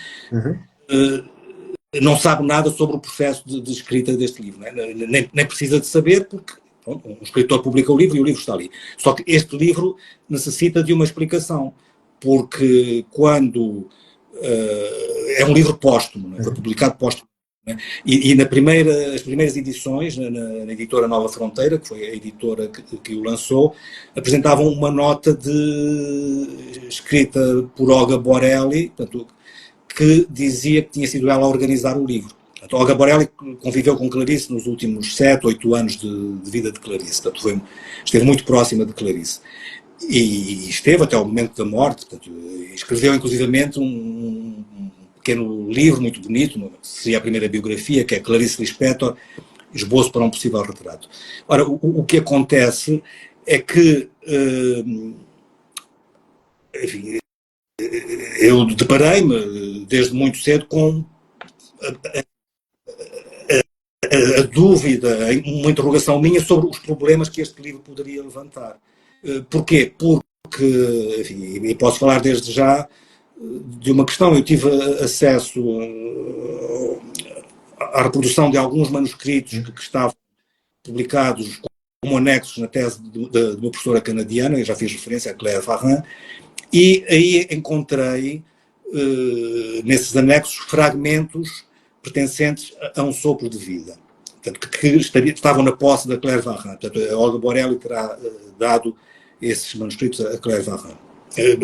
não sabe nada sobre o processo de escrita deste livro. Nem precisa de saber, porque pronto, um escritor publica o livro e o livro está ali. Só que este livro necessita de uma explicação, porque quando é um livro póstumo, foi publicado póstumo. E as primeiras edições, na editora Nova Fronteira, que foi a editora que o lançou, apresentavam uma nota escrita por Olga Borelli, portanto, que dizia que tinha sido ela a organizar o livro. Portanto, Olga Borelli conviveu com Clarice nos últimos 7, 8 anos de vida de Clarice, portanto, esteve muito próxima de Clarice. E esteve até o momento da morte, portanto, escreveu inclusivamente um pequeno livro muito bonito, seria a primeira biografia, que é Clarice Lispector, Esboço para um Possível Retrato. Ora, o que acontece é que, enfim, eu deparei-me desde muito cedo com a dúvida, uma interrogação minha sobre os problemas que este livro poderia levantar. Porquê? Porque, enfim, e posso falar desde já de uma questão. Eu tive acesso à reprodução de alguns manuscritos que estavam publicados como anexos na tese de uma professora canadiana, eu já fiz referência a Claire Varrin, e aí encontrei, nesses anexos, fragmentos pertencentes a Um Sopro de Vida, portanto, que estavam na posse da Claire Varrin. Portanto, a Olga Borelli terá dado esses manuscritos a Claire Varrin.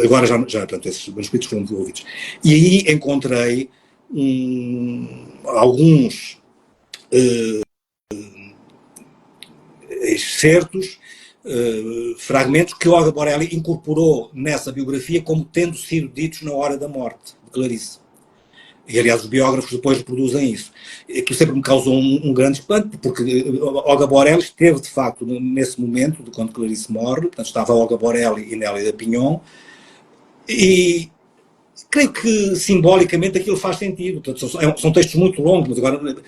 Agora já portanto, esses manuscritos foram devolvidos. E aí encontrei alguns excertos, fragmentos que Olga Borelli incorporou nessa biografia como tendo sido ditos na hora da morte de Clarice. E, aliás, os biógrafos depois reproduzem isso. Que sempre me causou um grande espanto, porque Olga Borelli esteve, de facto, nesse momento, de quando Clarice morre, portanto, estava Olga Borelli e Nélida Pinhon, e creio que simbolicamente aquilo faz sentido. Portanto, são textos muito longos, mas agora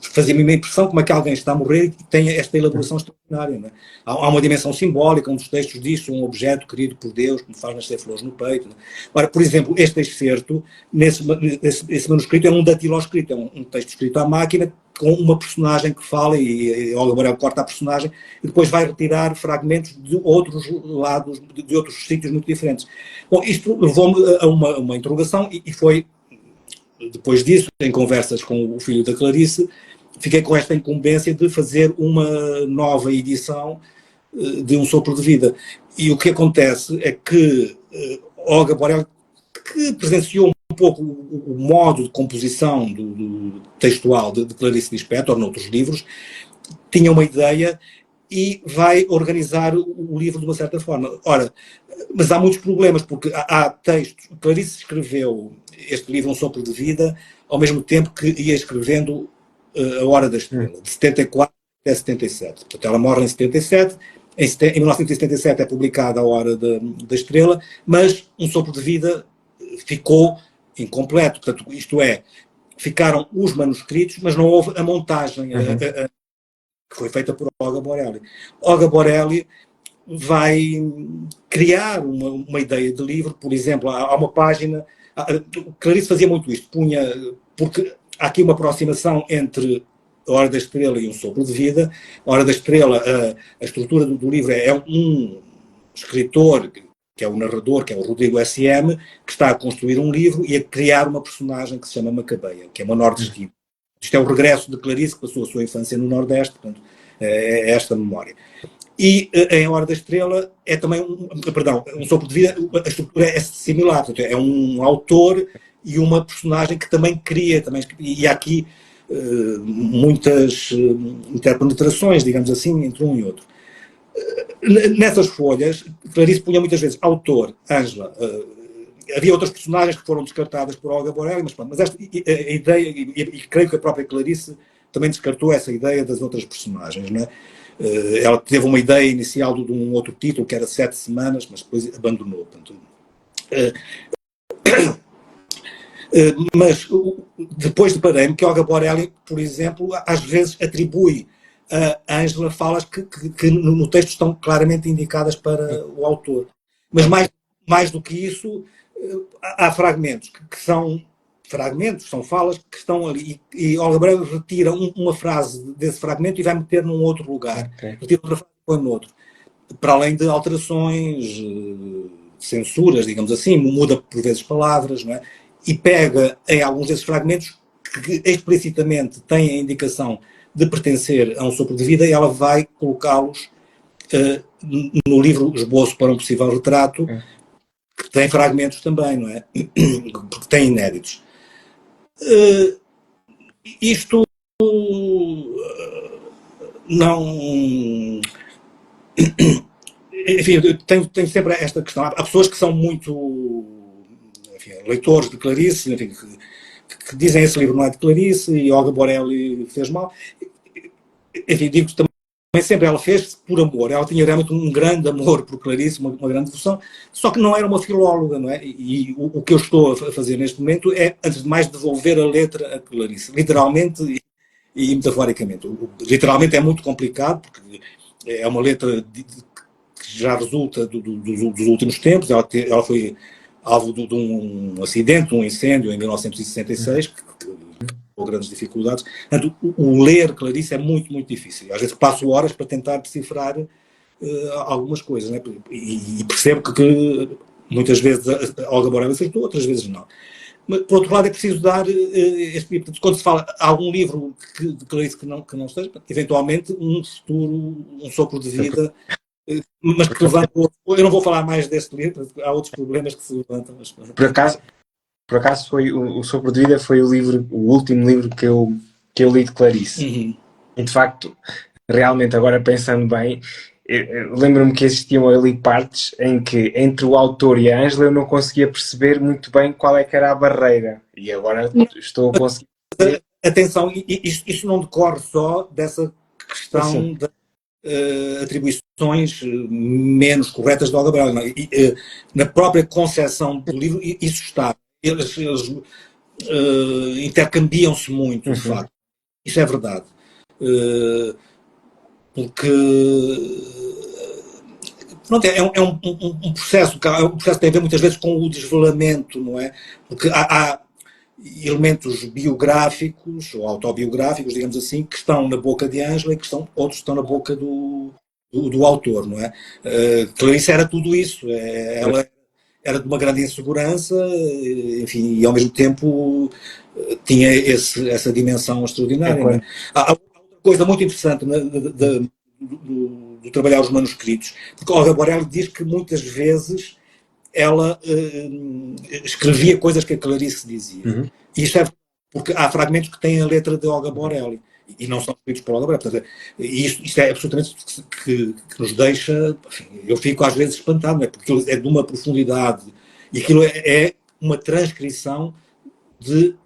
fazia-me uma impressão como é que alguém está a morrer e tem esta elaboração extraordinária. Não é? Há uma dimensão simbólica, um dos textos diz um objeto querido por Deus que me faz nascer flores no peito. Não é? Ora, por exemplo, este excerto, esse manuscrito é um datiloscrito, é um texto escrito à máquina, com uma personagem que fala, e Olga Borelli corta a personagem, e depois vai retirar fragmentos de outros lados, de outros sítios muito diferentes. Bom, isto levou-me a uma interrogação, e foi, depois disso, em conversas com o filho da Clarice, fiquei com esta incumbência de fazer uma nova edição de Um Sopro de Vida. E o que acontece é que Olga Borelli, que presenciou um pouco o modo de composição do textual de Clarice Lispector, noutros livros, tinha uma ideia e vai organizar o livro de uma certa forma. Ora, mas há muitos problemas, porque há textos. Clarice escreveu este livro, Um Sopro de Vida, ao mesmo tempo que ia escrevendo A Hora da Estrela, de 74 até 77. Portanto, ela morre em 77, em 1977 é publicada A Hora da Estrela, mas Um Sopro de Vida ficou incompleto. Portanto, isto é, ficaram os manuscritos, mas não houve a montagem que foi feita por Olga Borelli. Olga Borelli vai criar uma ideia de livro, por exemplo, há uma página, Clarice fazia muito isto, porque há aqui uma aproximação entre A Hora da Estrela e Um Sopro de Vida. A Hora da Estrela, a estrutura do livro é um escritor, que é o narrador, que é o Rodrigo S.M., que está a construir um livro e a criar uma personagem que se chama Macabeia, que é uma nordestina. Isto é o regresso de Clarice, que passou a sua infância no Nordeste, portanto, é esta memória. E em A Hora da Estrela é também Um Sopro de Vida, a estrutura é similar, portanto, é um autor e uma personagem que também cria, e há aqui muitas interpenetrações, digamos assim, entre um e outro. Nessas folhas, Clarice punha muitas vezes autor, Ângela, havia outras personagens que foram descartadas por Olga Borelli, mas esta a ideia, e creio que a própria Clarice também descartou essa ideia das outras personagens, não é? Ela teve uma ideia inicial de um outro título, que era 7 Semanas, mas depois abandonou. Portanto, Mas depois deparei-me que Olga Borelli, por exemplo, às vezes atribui a Ângela falas que no texto estão claramente indicadas para o autor. Mas mais do que isso, há fragmentos que são fragmentos, são falas que estão ali e Olga Borelli retira uma frase desse fragmento e vai meter num outro lugar. Retira outra frase e põe no outro. Para além de alterações, censuras, digamos assim, muda por vezes palavras, não é? E pega em alguns desses fragmentos que explicitamente têm a indicação de pertencer a um sopro de vida e ela vai colocá-los no livro Esboço para um Possível Retrato, que tem fragmentos também, não é? Porque tem inéditos. Isto não... Enfim, tenho sempre esta questão. Há pessoas que são muito, enfim, leitores de Clarice, enfim, que dizem esse livro não é de Clarice e Olga Borelli fez mal. Enfim, digo também sempre ela fez por amor. Ela tinha realmente um grande amor por Clarice, uma grande devoção, só que não era uma filóloga, não é? E o que eu estou a fazer neste momento é, antes de mais, devolver a letra a Clarice, literalmente e metaforicamente. Literalmente é muito complicado, porque é uma letra que já resulta dos últimos tempos. Ela foi alvo de um acidente, um incêndio em 1966, que com grandes dificuldades. Portanto, o ler Clarice é muito, muito difícil. Às vezes passo horas para tentar decifrar algumas coisas, né? E percebo que muitas vezes a Olga Borelli acertou, outras vezes não. Mas, por outro lado, é preciso dar este... Quando se fala algum livro de Clarice que não esteja, eventualmente um futuro, um sopro de vida, mas que levanta... Eu não vou falar mais deste livro, há outros problemas que se levantam. Mas... Por acaso foi o Sopro de Vida foi o último livro que eu li de Clarice. Uhum. E de facto, realmente, agora pensando bem, lembro-me que existiam ali partes em que entre o autor e a Ângela eu não conseguia perceber muito bem qual é que era a barreira. E agora estou a conseguir perceber. Atenção, isso não decorre só dessa questão de atribuições menos corretas de Olga Borelli. Na própria concepção do livro, isso está. Eles intercambiam-se muito, de facto. Isso é verdade. Porque pronto, é um processo que tem a ver muitas vezes com o desvelamento, não é? Porque há elementos biográficos ou autobiográficos, digamos assim, que estão na boca de Ângela e outros estão na boca do autor, não é? Clarice era tudo isso. Ela era de uma grande insegurança, enfim, e ao mesmo tempo tinha essa dimensão extraordinária. Não é? Há outra coisa muito interessante do trabalhar os manuscritos, porque Olga Borelli diz que muitas vezes ela escrevia coisas que a Clarice dizia. E isto é porque há fragmentos que têm a letra de Olga Borelli e não são escritos por Olga Borelli. Portanto, isto é absolutamente que nos deixa... Enfim, eu fico às vezes espantado, não é? Porque aquilo é de uma profundidade e aquilo é uma transcrição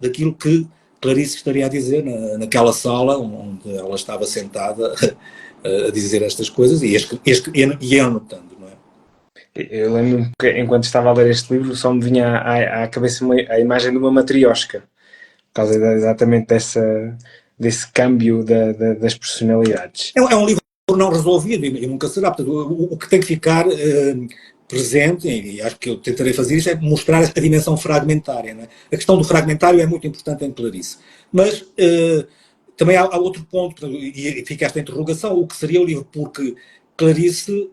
daquilo que Clarice estaria a dizer naquela sala onde ela estava sentada a dizer estas coisas e anotando. Eu lembro-me que enquanto estava a ler este livro só me vinha à cabeça a imagem de uma matriosca, por causa exatamente desse câmbio das personalidades. É um livro não resolvido e nunca será. Portanto, o que tem que ficar presente, e acho que eu tentarei fazer isso, é mostrar a dimensão fragmentária. Não é? A questão do fragmentário é muito importante em Clarice. Mas também há outro ponto, e fica esta interrogação, o que seria o livro, porque Clarice...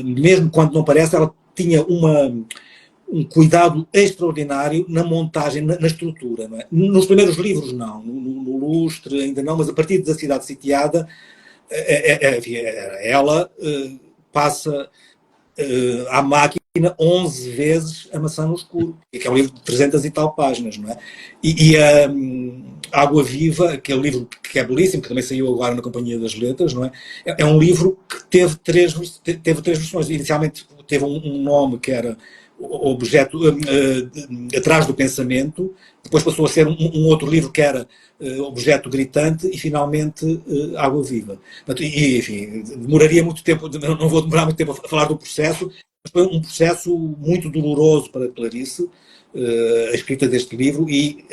mesmo quando não parece, ela tinha um cuidado extraordinário na montagem, na estrutura. Não é? Nos primeiros livros não, no Lustre ainda não, mas a partir da Cidade Sitiada ela passa à máquina 11 vezes A Maçã no Escuro, que é um livro de 300 e tal páginas. Não é? E Água Viva, aquele livro que é belíssimo, que também saiu agora na Companhia das Letras, não é? É um livro que teve três versões. Inicialmente teve um nome que era Objeto Atrás do Pensamento, depois passou a ser um outro livro que era Objeto Gritante e finalmente Água Viva. E, enfim, demoraria muito tempo, não vou demorar muito tempo a falar do processo, mas foi um processo muito doloroso para Clarice, a escrita deste livro, e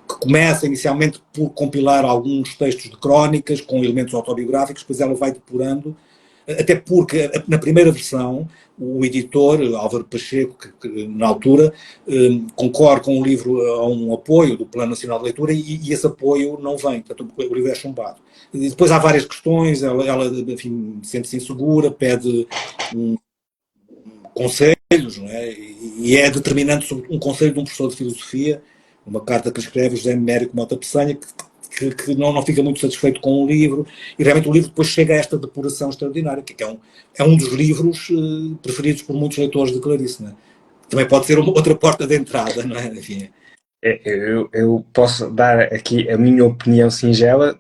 que começa inicialmente por compilar alguns textos de crónicas com elementos autobiográficos, depois ela vai depurando, até porque na primeira versão o editor, Álvaro Pacheco, que na altura concorre com o livro a um apoio do Plano Nacional de Leitura e esse apoio não vem, portanto o livro é chumbado. E depois há várias questões, ela enfim, sente-se insegura, pede conselhos, não é? E é determinante sobre um conselho de um professor de filosofia, uma carta que escreve José Mérico Mota Peçanha, que não fica muito satisfeito com o livro, e realmente o livro depois chega a esta depuração extraordinária, que é um dos livros preferidos por muitos leitores de Clarice, não é? Também pode ser outra porta de entrada, não é? Enfim. Eu posso dar aqui a minha opinião singela.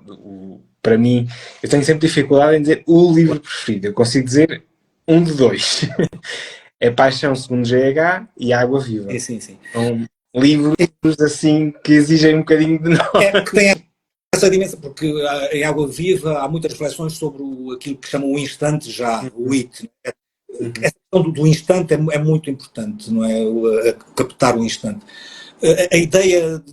Para mim, eu tenho sempre dificuldade em dizer o livro preferido. Eu consigo dizer um de dois. É Paixão segundo GH e Água Viva. Sim. São livros assim que exigem um bocadinho de nós. Que tem essa dimensão, porque em Água Viva há muitas reflexões sobre aquilo que chamam o instante já, o it. Essa questão do instante é muito importante, não é? Captar o instante. A ideia,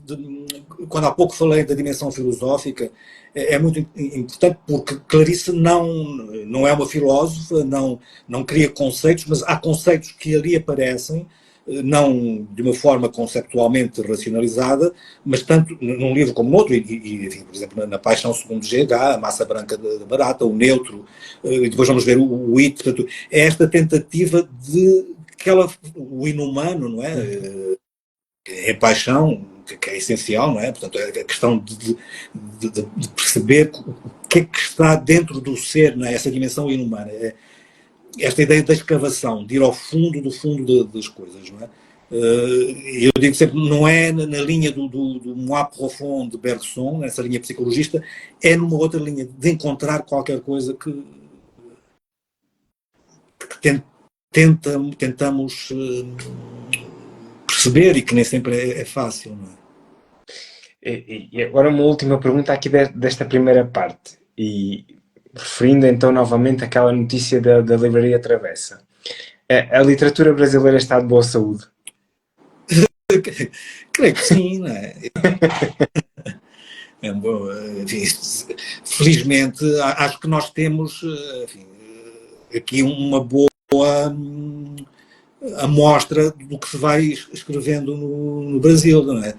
quando há pouco falei da dimensão filosófica, é muito importante porque Clarice não é uma filósofa, não cria conceitos, mas há conceitos que ali aparecem, não de uma forma conceptualmente racionalizada, mas tanto num livro como no outro, enfim, por exemplo, na Paixão segundo GH, a massa branca da barata, o neutro, e depois vamos ver o it, portanto, é esta tentativa de o inumano, não é? É paixão, que é essencial, não é? Portanto, é a questão de perceber o que é que está dentro do ser, não é? Essa dimensão inumana. Esta ideia da escavação, de ir ao fundo do fundo das coisas, não é? Eu digo sempre, não é na linha do moi profond de Bergson, nessa linha psicologista, é numa outra linha, de encontrar qualquer coisa que tentamos perceber e que nem sempre é fácil, não é? E agora uma última pergunta aqui desta primeira parte, e referindo então novamente àquela notícia da Livraria Travessa. A literatura brasileira está de boa saúde? Creio que sim, não é? Enfim, felizmente, acho que nós temos, enfim, aqui uma boa amostra do que se vai escrevendo no Brasil, não é?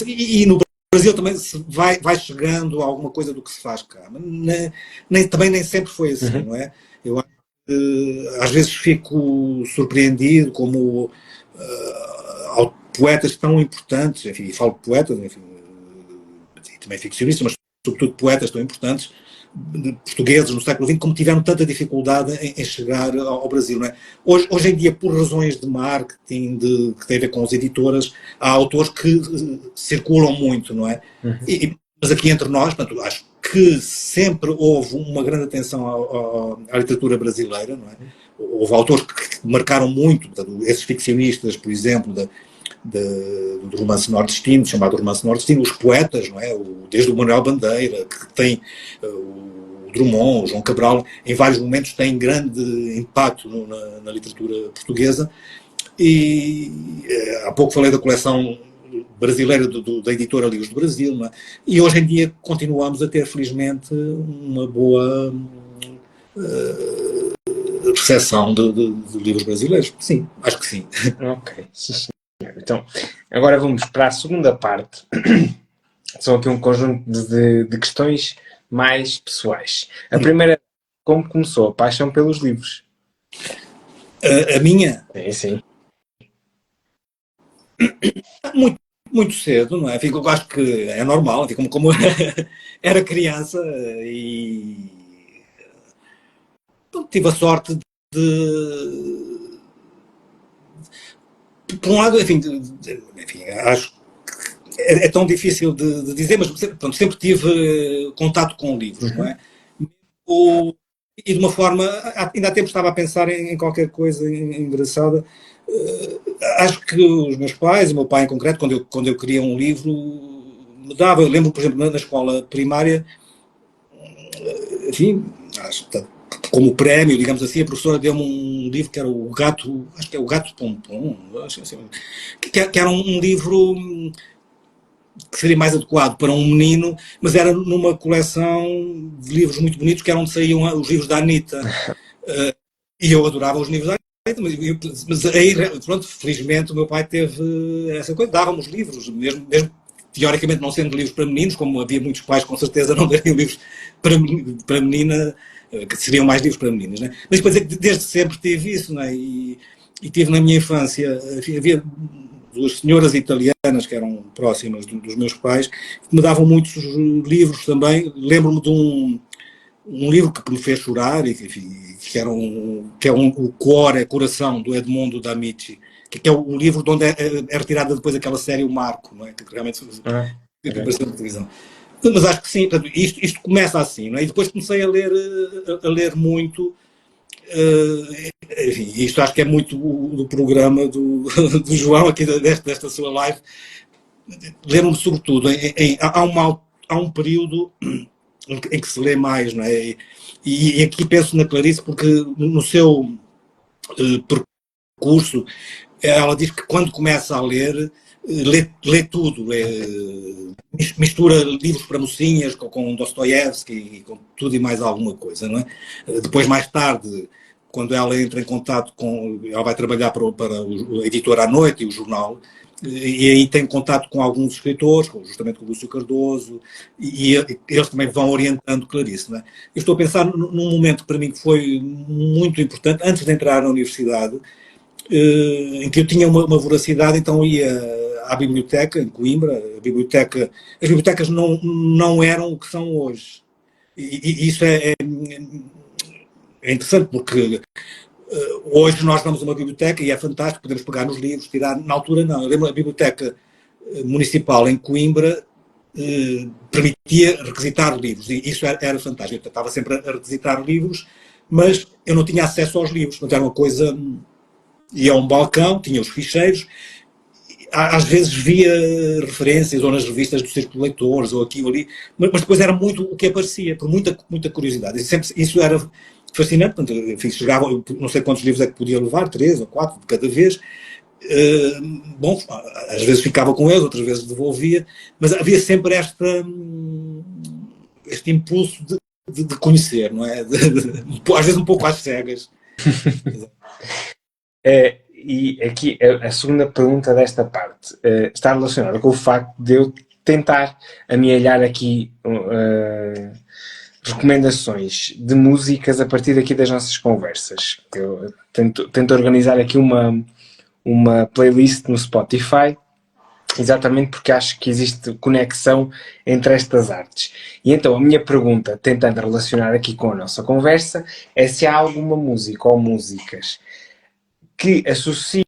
E no Brasil também vai chegando a alguma coisa do que se faz cá, mas também nem sempre foi assim, não é? Eu acho que às vezes fico surpreendido como poetas tão importantes, enfim, falo de poetas, enfim, também ficcionistas, mas sobretudo poetas tão importantes, portugueses no século XX, como tiveram tanta dificuldade em chegar ao Brasil. Não é? Hoje em dia, por razões de marketing, que tem a ver com as editoras, há autores que circulam muito, não é? Mas aqui entre nós, portanto, acho que sempre houve uma grande atenção à literatura brasileira, não é? Houve autores que marcaram muito, portanto, esses ficcionistas, por exemplo, do romance nordestino, chamado romance nordestino, os poetas, não é? Desde o Manuel Bandeira, que tem o Drummond, o João Cabral, em vários momentos têm grande impacto na literatura portuguesa. E há pouco falei da coleção brasileira da editora Livros do Brasil, não é? E hoje em dia continuamos a ter, felizmente, uma boa recepção de livros brasileiros. Sim, acho que sim. Ok, sim, senhor. Então, agora vamos para a segunda parte. São aqui um conjunto de questões mais pessoais. A primeira, como começou a paixão pelos livros? A minha? Sim. Muito cedo, não é? Eu acho que é normal, como era criança e tive a sorte por um lado, enfim, acho que é tão difícil de dizer, mas pronto, sempre tive contato com livros, não é? E de uma forma, ainda há tempo estava a pensar em qualquer coisa engraçada. Acho que os meus pais, o meu pai em concreto, quando eu queria um livro, me dava. Eu lembro, por exemplo, na escola primária, enfim, como prémio, digamos assim, a professora deu-me um livro que era o Gato, acho que é o Gato Pompom, que era um livro que seria mais adequado para um menino, mas era numa coleção de livros muito bonitos, que era onde saíam os livros da Anitta. E eu adorava os livros da Anitta, mas aí, pronto, felizmente o meu pai teve essa coisa, dava-me os livros, mesmo teoricamente não sendo livros para meninos, como havia muitos pais com certeza não dariam livros para menina, que seriam mais livros para meninas, né? Mas depois desde sempre tive isso, né? E tive na minha infância, havia duas senhoras italianas que eram próximas dos meus pais, que me davam muitos livros também. Lembro-me de um livro que me fez chorar, enfim, que é o Cuore, é Coração, do Edmondo D'Amici, que é o livro de onde é retirada depois aquela série O Marco, não é? Que realmente apareceu na televisão. Mas acho que sim, portanto, isto começa assim, não é? E depois comecei a ler muito. Enfim, isto acho que é muito do programa do João, aqui desta sua live. Lembro-me sobretudo, há um período em que se lê mais, não é? E aqui penso na Clarice, porque no seu percurso, ela diz que quando começa a ler, lê tudo, mistura livros para mocinhas com Dostoiévski, com tudo e mais alguma coisa, não é? Depois, mais tarde, quando ela entra em contato ela vai trabalhar para a editora à noite e o jornal, e aí tem contato com alguns escritores, justamente com o Lúcio Cardoso, e eles também vão orientando Clarice. Não é? Eu estou a pensar num momento para mim que foi muito importante, antes de entrar na universidade, em que eu tinha uma voracidade, então ia à biblioteca, em Coimbra. As bibliotecas não eram o que são hoje. E isso é interessante, porque hoje nós vamos a uma biblioteca e é fantástico, podemos pegar nos livros, tirar. Na altura, não. Eu lembro a biblioteca municipal em Coimbra permitia requisitar livros, e isso era fantástico. Eu estava sempre a requisitar livros, mas eu não tinha acesso aos livros. Portanto, era uma coisa. Ia a um balcão, tinha os ficheiros, às vezes via referências ou nas revistas do Círculo de Leitores ou aqui ou ali, mas depois era muito o que aparecia, por muita curiosidade. E sempre, isso era fascinante. Portanto, enfim, chegava, não sei quantos livros é que podia levar, 3 ou 4 de cada vez. Bom, às vezes ficava com eles, outras vezes devolvia, mas havia sempre este impulso de conhecer, não é? Às vezes um pouco às cegas. E aqui a segunda pergunta desta parte está relacionada com o facto de eu tentar amealhar aqui recomendações de músicas a partir daqui das nossas conversas. Eu tento organizar aqui uma playlist no Spotify, exatamente porque acho que existe conexão entre estas artes. E então a minha pergunta, tentando relacionar aqui com a nossa conversa, é se há alguma música ou músicas que associa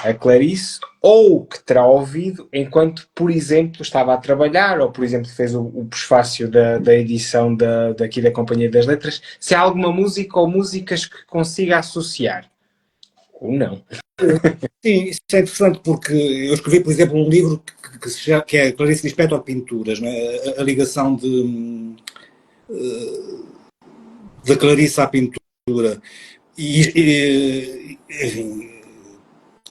a Clarice ou que terá ouvido enquanto, por exemplo, estava a trabalhar ou, por exemplo, fez o prefácio da edição daqui da Companhia das Letras, se há alguma música ou músicas que consiga associar ou não. Sim, isso é interessante porque eu escrevi, por exemplo, um livro que é Clarice Lispector Pinturas, não é? A ligação da Clarice à pintura. Enfim,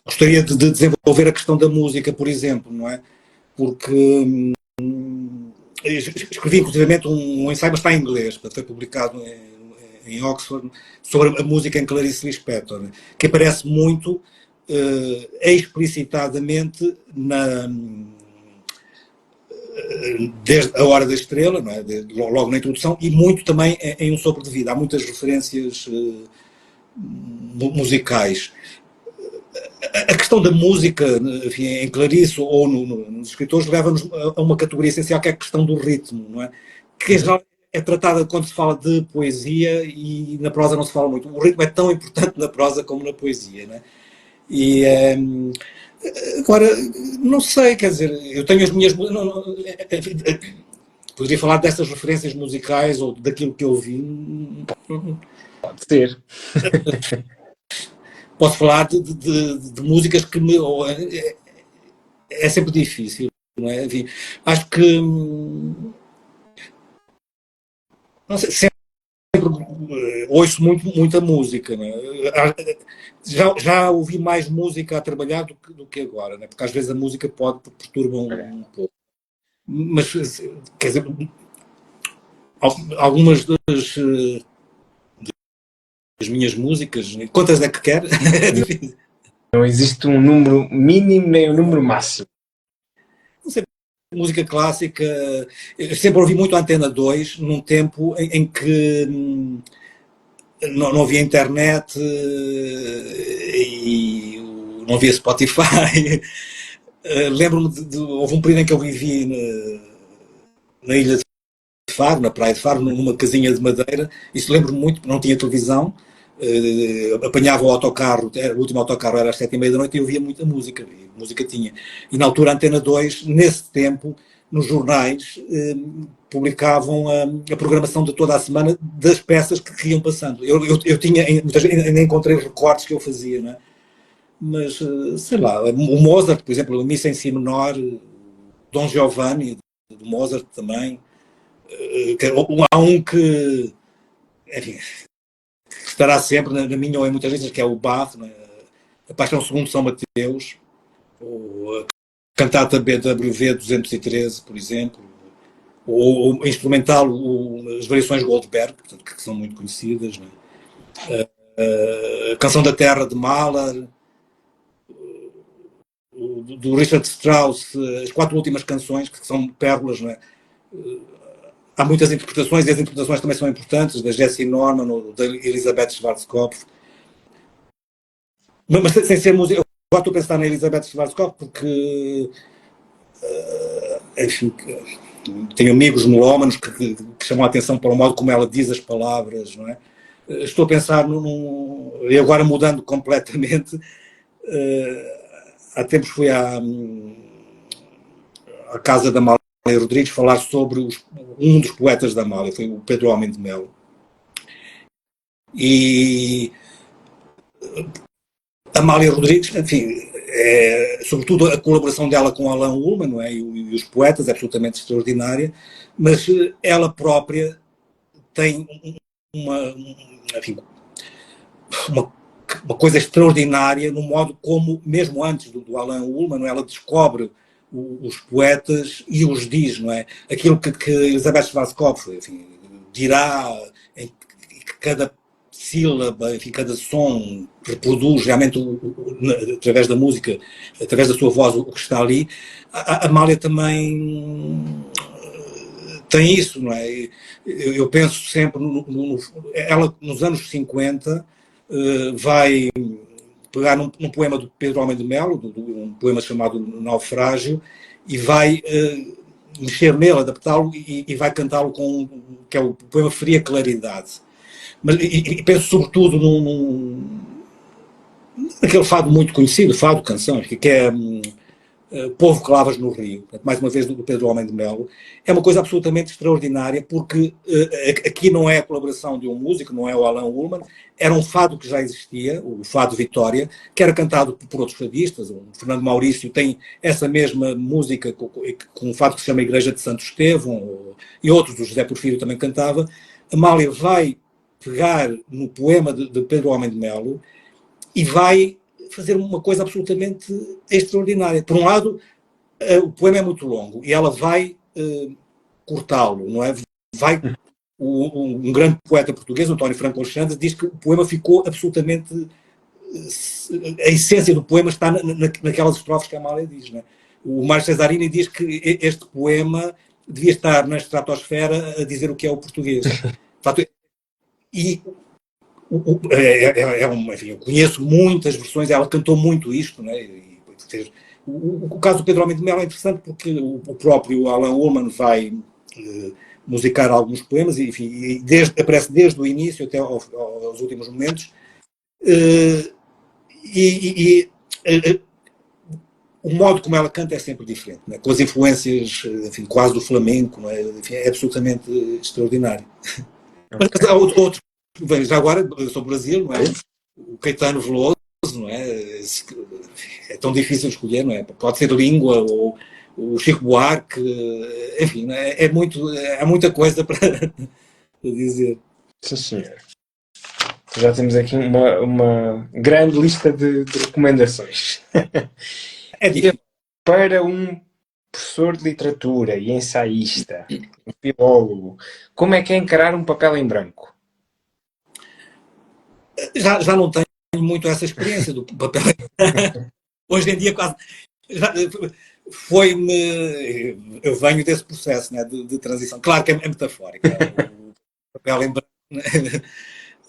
gostaria de desenvolver a questão da música, por exemplo, não é? Porque escrevi inclusivamente um ensaio, mas está em inglês, foi publicado em Oxford, sobre a música em Clarice Lispector, que aparece muito explicitadamente desde a Hora da Estrela, não é? Logo na introdução, e muito também em Um Sopro de Vida. Há muitas referências musicais. A questão da música, enfim, em Clarice ou nos escritores, leva-nos a uma categoria essencial, que é a questão do ritmo, não é? Que em geral é tratada quando se fala de poesia, e na prosa não se fala muito. O ritmo é tão importante na prosa como na poesia, não é? E agora, não sei, quer dizer, eu tenho as minhas. Poderia falar dessas referências musicais ou daquilo que eu vi. Pode ser. Posso falar de músicas que me. É sempre difícil, não é? Enfim, acho que. Não sei, sempre ouço muita música, né? Já ouvi mais música a trabalhar do que agora, né? Porque às vezes a música pode perturbar um pouco. Mas, quer dizer, algumas das minhas músicas, quantas é que quer? É difícil. Não existe um número mínimo nem um número máximo. Não sei, música clássica, eu sempre ouvi muito a Antena 2, num tempo em que não havia internet e não havia Spotify. Lembro-me houve um período em que eu vivi na ilha de Faro, na praia de Faro, numa casinha de madeira. Isso lembro-me muito, não tinha televisão. Apanhava o autocarro, o último autocarro era às 7h30 da noite e eu ouvia muita música. E música tinha. E na altura a Antena 2, nesse tempo, nos jornais, publicavam a programação de toda a semana das peças que iam passando. Eu tinha, muitas vezes ainda encontrei recortes que eu fazia, não é? Mas, sei lá, o Mozart, por exemplo, a Missa em Si menor, Dom Giovanni, do Mozart também. Há um que, enfim, estará sempre na minha ou em muitas vezes, que é o Bach, né? A Paixão segundo São Mateus, ou a Cantata BWV 213, por exemplo, ou o instrumental, as variações Goldberg, portanto, que são muito conhecidas, né? A Canção da Terra de Mahler, do Richard Strauss, as 4 últimas canções, que são pérolas, né? Há muitas interpretações, e as interpretações também são importantes, da Jessie Norman ou da Elisabeth Schwarzkopf. Mas sem ser música, eu agora estou a pensar na Elisabeth Schwarzkopf porque, enfim, tenho amigos melómanos que chamam a atenção para o modo como ela diz as palavras, não é? Estou a pensar e agora mudando completamente, há tempos fui à casa da Amália Rodrigues falar sobre um dos poetas da Amália, foi o Pedro Homem de Melo. E a Amália Rodrigues, enfim, sobretudo a colaboração dela com Alain Ullmann, não é? E os poetas é absolutamente extraordinária, mas ela própria tem enfim, uma coisa extraordinária no modo como, mesmo antes do Alain Ullmann, não é? Ela descobre os poetas e os diz, não é? Aquilo que Elisabeth Schwarzkopf, enfim, dirá em que cada sílaba, enfim, cada som reproduz realmente através da música, através da sua voz, o que está ali. A Amália também tem isso, não é? Eu penso sempre, ela nos anos 50 vai pegar num poema do Pedro Homem de Melo, um poema chamado Naufrágio, e vai mexer nele, adaptá-lo e vai cantá-lo que é o poema Fria Claridade. Mas, e penso sobretudo naquele fado muito conhecido, fado, canção, que é Povo que Lavas no Rio, mais uma vez do Pedro Homem de Melo. É uma coisa absolutamente extraordinária, porque aqui não é a colaboração de um músico, não é o Alain Ullmann, era um fado que já existia, o Fado Vitória, que era cantado por outros fadistas. O Fernando Maurício tem essa mesma música com um fado que se chama Igreja de Santo Estevão, e outros, o José Porfírio também cantava. Amália vai pegar no poema de Pedro Homem de Melo e vai fazer uma coisa absolutamente extraordinária. Por um lado, o poema é muito longo e ela vai cortá-lo, não é? Um grande poeta português, António Franco Alexandre, diz que o poema ficou absolutamente... A essência do poema está naquelas estrofes que a Amália diz, não é? O Mário Cesarini diz que este poema devia estar na estratosfera a dizer o que é o português. E enfim, eu conheço muitas versões, ela cantou muito isto, né? O caso do Pedro Homem de Melo é interessante porque o próprio Alain Ullmann vai musicar alguns poemas, e, enfim, aparece desde o início até aos últimos momentos, o modo como ela canta é sempre diferente, né? Com as influências, enfim, quase do flamenco, né? Enfim, é absolutamente extraordinário. Okay. Mas há outros. Já agora, sobre o Brasil, não é? O Caetano Veloso, não é? É tão difícil escolher, não é? Pode ser Língua ou o Chico Buarque, enfim, é muita coisa para dizer. Sim, senhor. Já temos aqui uma grande lista de recomendações. É difícil. Para um professor de literatura e ensaísta, um filólogo, como é que é encarar um papel em branco? Já não tenho muito essa experiência do papel. Hoje em dia quase foi-me. Eu venho desse processo, né, de transição. Claro que é metafórico. O papel em branco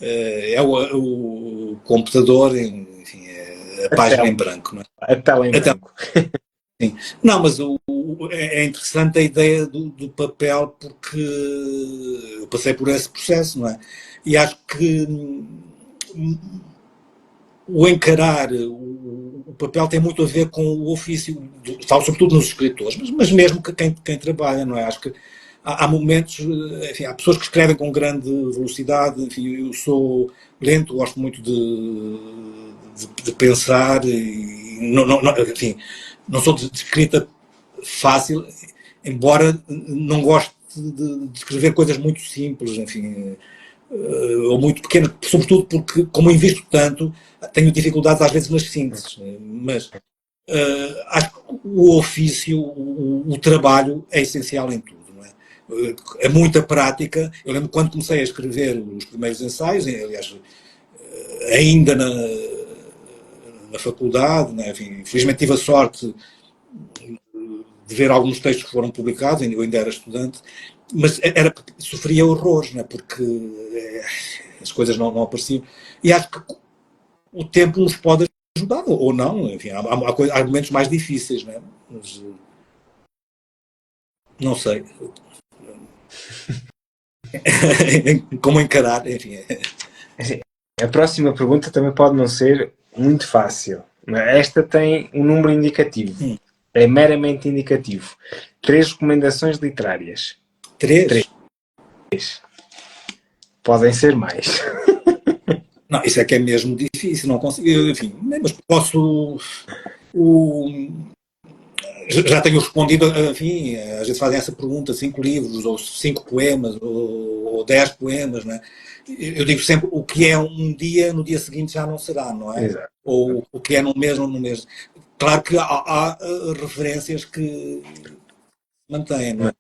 é o computador, enfim, é a página em branco. Não é? A tela em branco. Sim. Não, mas é interessante a ideia do papel porque eu passei por esse processo, não é? E acho que o encarar o papel tem muito a ver com o ofício, falo sobretudo nos escritores, mas mesmo que quem trabalha, não é? Acho que há momentos, enfim, há pessoas que escrevem com grande velocidade, enfim, eu sou lento, gosto muito de pensar e enfim, não sou de escrita fácil, embora não goste de escrever coisas muito simples, enfim, ou muito pequenas, sobretudo porque, como invisto tanto, tenho dificuldades às vezes nas sínteses, mas acho que o ofício, o trabalho é essencial em tudo. Não é? É muita prática. Eu lembro quando comecei a escrever os primeiros ensaios, aliás, ainda na faculdade, né? Enfim, infelizmente tive a sorte de ver alguns textos que foram publicados, eu ainda era estudante, mas sofria horrores, né? Porque as coisas não apareciam. E acho que o tempo nos pode ajudar, ou não, enfim, há momentos mais difíceis, né? Mas, não sei. Como encarar, enfim. A próxima pergunta também pode não ser muito fácil. Esta tem um número indicativo. É meramente indicativo. 3 recomendações literárias. 3? Podem ser mais. Não, isso é que é mesmo difícil, não consigo, enfim, mas posso. Já tenho respondido, enfim, às vezes fazem essa pergunta, 5 livros, ou 5 poemas, ou 10 poemas, não é? Eu digo sempre, o que é um dia, no dia seguinte já não será, não é? Exato. Ou o que é num mês, ou no mês. Claro que há referências que mantêm, não é?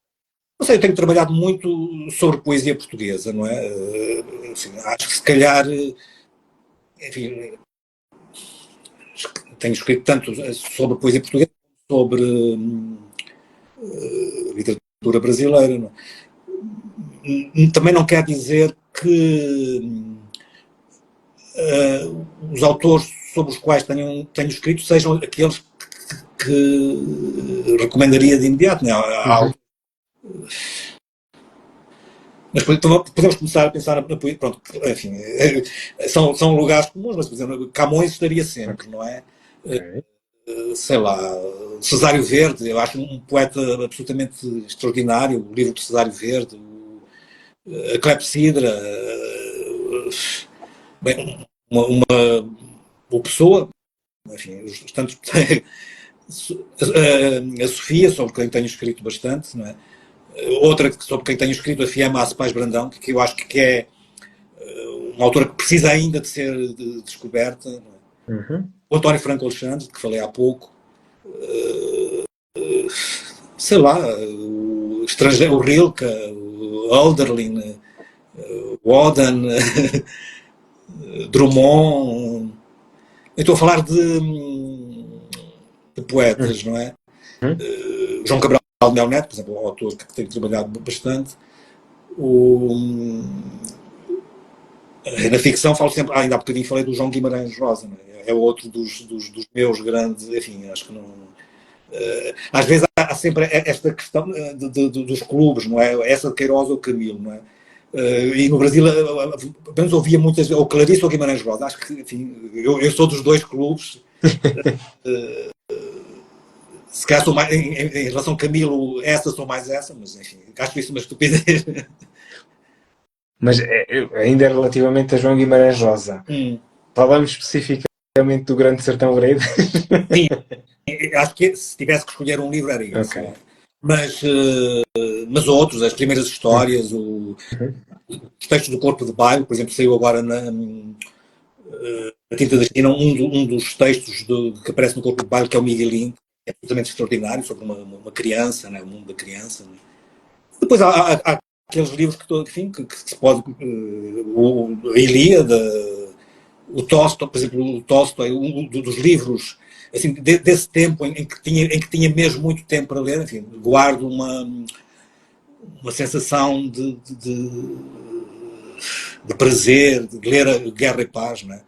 Não sei, eu tenho trabalhado muito sobre poesia portuguesa, não é? Assim, acho que se calhar, enfim, tenho escrito tanto sobre poesia portuguesa como sobre literatura brasileira. Não é? Também não quer dizer que os autores sobre os quais tenho escrito sejam aqueles que recomendaria de imediato. Não é? Mas podemos começar a pensar na poesia. Pronto, enfim, são lugares comuns, mas, por exemplo, Camões estaria sempre, não é? Okay. Sei lá, Cesário Verde, eu acho um poeta absolutamente extraordinário, o livro de Cesário Verde, a Clepsidra, bem, uma pessoa, enfim, os tantos. A Sofia, sobre quem tenho escrito bastante, não é? Outra sobre quem tenho escrito, a Fiamma Acepais Brandão, que eu acho que é uma autora que precisa ainda de ser descoberta. Não é? O António Franco Alexandre, que falei há pouco. Sei lá, o estrangeiro, o Rilke, o Hölderlin, o Oden, Drummond. Eu estou a falar de poetas, não é? João Cabral de Mel Neto, por exemplo, um autor que tenho trabalhado bastante. Na ficção falo sempre, ainda há bocadinho falei do João Guimarães Rosa, é outro dos meus grandes, enfim, acho que não. Às vezes há sempre esta questão dos clubes, não é? Essa de Queiroz ou Camilo, não é? E no Brasil, apenas ouvia muitas vezes, ou Clarice ou Guimarães Rosa, acho que, enfim, eu sou dos dois clubes. Se calhar sou mais, em relação a Camilo, sou mais essa, mas enfim, acho isso uma estupidez. Mas ainda relativamente a João Guimarães Rosa, falamos especificamente do Grande Sertão Veredas? Sim, acho que se tivesse que escolher um livro era esse. Okay. mas outros, as primeiras histórias, os textos do Corpo de Baile, por exemplo, saiu agora na Tinta da China, um dos textos que aparece no Corpo de Baile, que é o Miguelin, é absolutamente extraordinário, sobre uma criança, né, o mundo da criança. Né. Depois há aqueles livros enfim, que se pode. A Ilíada, o Tolstói, por exemplo, o Tolstói, dos livros assim, desse tempo em que tinha mesmo muito tempo para ler, enfim, guardo uma sensação de prazer, de ler a Guerra e Paz, não é?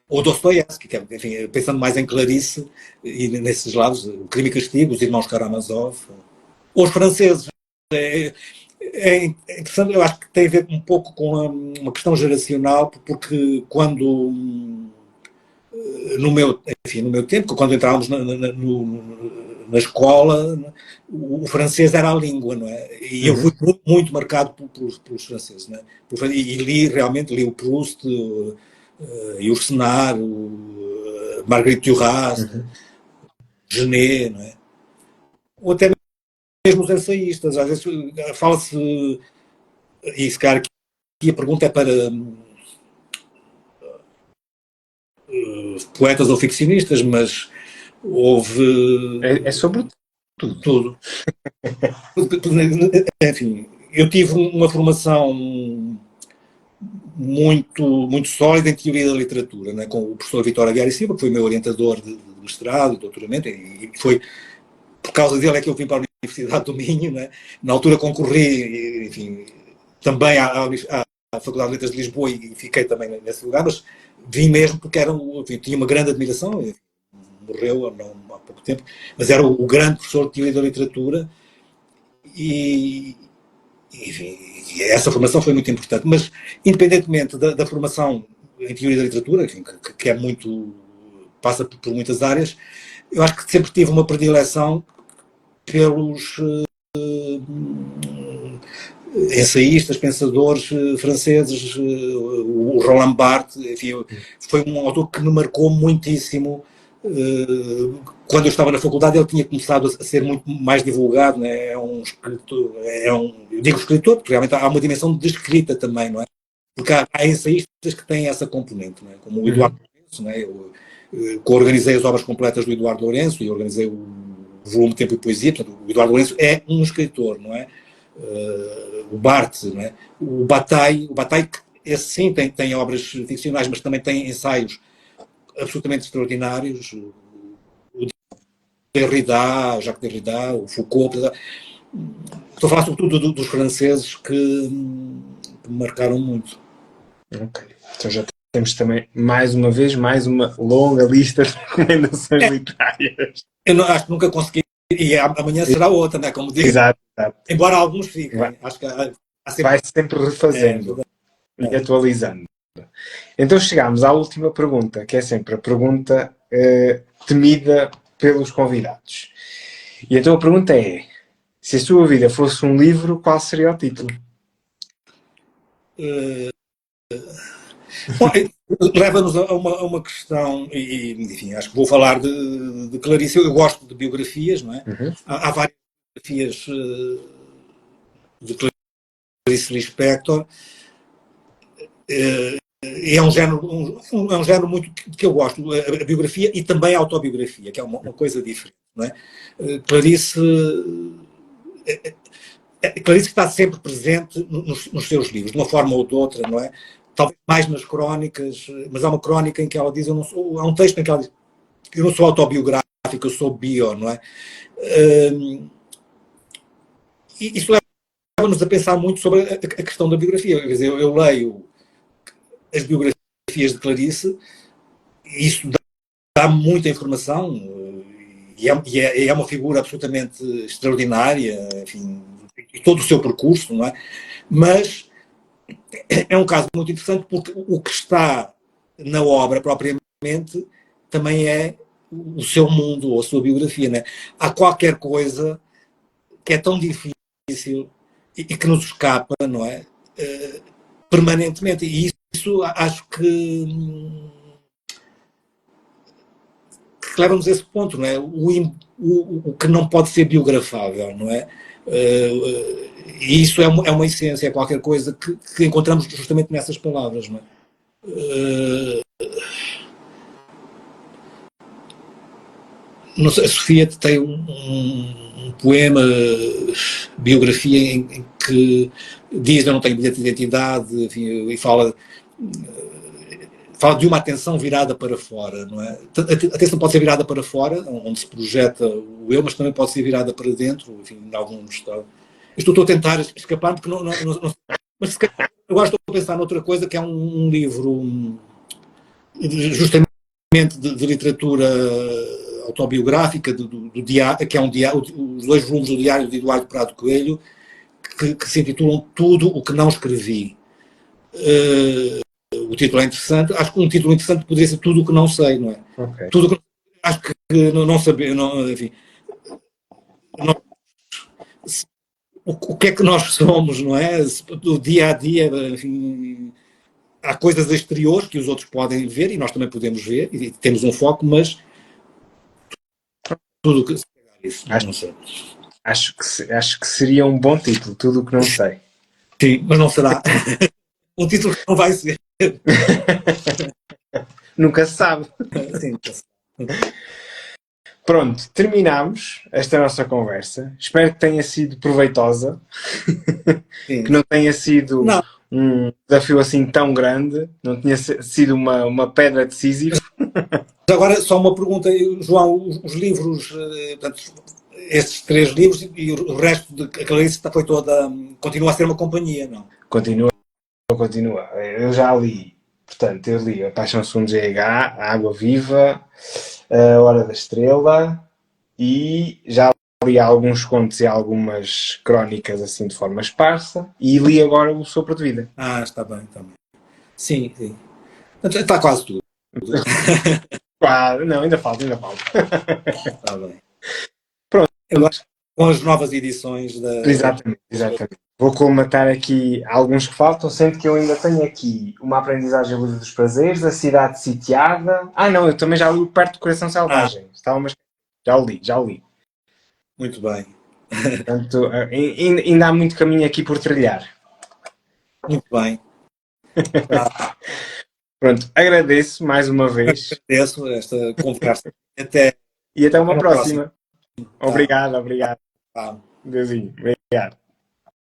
Ou Dostoiévski, que é, enfim, pensando mais em Clarice e nesses lados, o Crime e Castigo, os Irmãos Karamazov, ou os franceses. É interessante, eu acho que tem a ver um pouco com uma questão geracional, porque quando no meu tempo, quando entrávamos na escola, o francês era a língua, não é? E eu fui muito marcado pelos franceses, não é? E realmente li o Proust, e o Senard, Marguerite Duras, Genet, não é? Ou até mesmo os ensaístas, às vezes fala-se, e se calhar aqui a pergunta é para poetas ou ficcionistas, mas houve. É sobre tudo. Enfim, eu tive uma formação muito sólida em teoria da literatura, né, com o professor Vitor Aguiar e Silva, que foi meu orientador de mestrado, de doutoramento, e foi por causa dele é que eu vim para a Universidade do Minho, né? Na altura concorri, enfim, também à Faculdade de Letras de Lisboa e fiquei também nesse lugar, mas vim mesmo porque enfim, tinha uma grande admiração, enfim, morreu há pouco tempo, mas era o grande professor de teoria da literatura e enfim, essa formação foi muito importante. Mas, independentemente da formação em teoria da literatura, enfim, que é muito. Passa por muitas áreas, eu acho que sempre tive uma predileção pelos ensaístas, pensadores franceses, o Roland Barthes, enfim, foi um autor que me marcou muitíssimo. Quando eu estava na faculdade, ele tinha começado a ser muito mais divulgado, né? É um escritor, eu digo escritor, porque realmente há uma dimensão de escrita também, não é? Porque há ensaístas que têm essa componente, não é? Como o Eduardo Lourenço, não é? Eu organizei as obras completas do Eduardo Lourenço e organizei o volume Tempo e Poesia, portanto, o Eduardo Lourenço é um escritor, não é? O Barthes, não é? O Bataille, esse sim tem obras ficcionais, mas também tem ensaios absolutamente extraordinários, o Derrida, o Jacques Derrida, o Foucault. Estou a falar sobretudo dos franceses que me marcaram muito. Ok, então já temos também, mais uma vez, mais uma longa lista de recomendações literárias. Eu acho que nunca consegui, e amanhã será outra, né? Como digo. Exato. Embora alguns fiquem. Acho que vai sempre refazendo e atualizando. Então chegámos à última pergunta, que é sempre a pergunta temida pelos convidados. E então a pergunta é: se a sua vida fosse um livro, qual seria o título? Leva-nos a uma questão, e enfim, acho que vou falar de Clarice. Eu gosto de biografias, não é? Há várias biografias de Clarice Lispector. É um género muito que eu gosto, a biografia e também a autobiografia, que é uma coisa diferente, não é? Clarice está sempre presente nos seus livros, de uma forma ou de outra, não é? Talvez mais nas crónicas, mas há uma crónica em que ela diz, há um texto em que ela diz, eu não sou autobiográfico, eu sou bio, não é? E isso leva-nos a pensar muito sobre a questão da biografia. Quer dizer, eu leio as biografias de Clarice, e isso dá muita informação, e é uma figura absolutamente extraordinária, enfim, e todo o seu percurso, não é? Mas é um caso muito interessante porque o que está na obra propriamente também é o seu mundo ou a sua biografia, né? Há qualquer coisa que é tão difícil e que nos escapa, não é? Permanentemente. E isso acho que que leva-nos a esse ponto, não é? O que não pode ser biografável, não é? E isso é uma essência, é qualquer coisa que encontramos justamente nessas palavras, não é? Não sei, a Sofia tem um poema, biografia, em que diz: eu não tenho bilhete de identidade, enfim, e fala de uma atenção virada para fora, não é? A atenção pode ser virada para fora, onde se projeta o eu, mas também pode ser virada para dentro, enfim, em algum estado. Estou a tentar escapar, porque não mas se calhar, agora estou a pensar noutra coisa, que é um livro justamente de literatura autobiográfica, do diário, que é os 2 volumes do diário de Eduardo Prado Coelho, que se intitulam Tudo o que não escrevi. O título é interessante. Acho que um título interessante poderia ser Tudo o que não sei, não é? Okay. Tudo que, acho que não saber, enfim, o que é que nós somos, não é? Do dia a dia, enfim, há coisas exteriores que os outros podem ver e nós também podemos ver, e temos um foco, mas tudo o que isso, não sei. Acho que seria um bom título, Tudo o que não sei. Sim, mas não será. Um título que não vai ser. Nunca se sabe. Sim. Pronto, terminamos esta nossa conversa. Espero que tenha sido proveitosa. Sim. Que não tenha sido um desafio assim tão grande. Não tenha sido uma pedra de Sísifo. Agora, só uma pergunta, João. Os livros, portanto, esses 3 livros e o resto aquela lista foi toda. Continua a ser uma companhia, não? Continua. Eu já li. Portanto, eu li A Paixão Segundo GH, A Água Viva, A Hora da Estrela e já li alguns contos e algumas crónicas assim de forma esparsa e li agora O Sopro de Vida. Está bem. Sim. Está quase tudo. Claro, não, ainda falta. Está bem. Pronto. Agora, com as novas edições da... Exatamente. Vou colmatar aqui alguns que faltam, sendo que eu ainda tenho aqui Uma Aprendizagem Livre dos Prazeres, A Cidade Sitiada. Não, eu também já li o Perto do Coração Selvagem. Já o li. Muito bem. Portanto, ainda há muito caminho aqui por trilhar. Muito bem. Pronto, agradeço mais uma vez. Agradeço esta conversa. E até uma próxima. Tá. Obrigado. Tá. Deusinho, obrigado.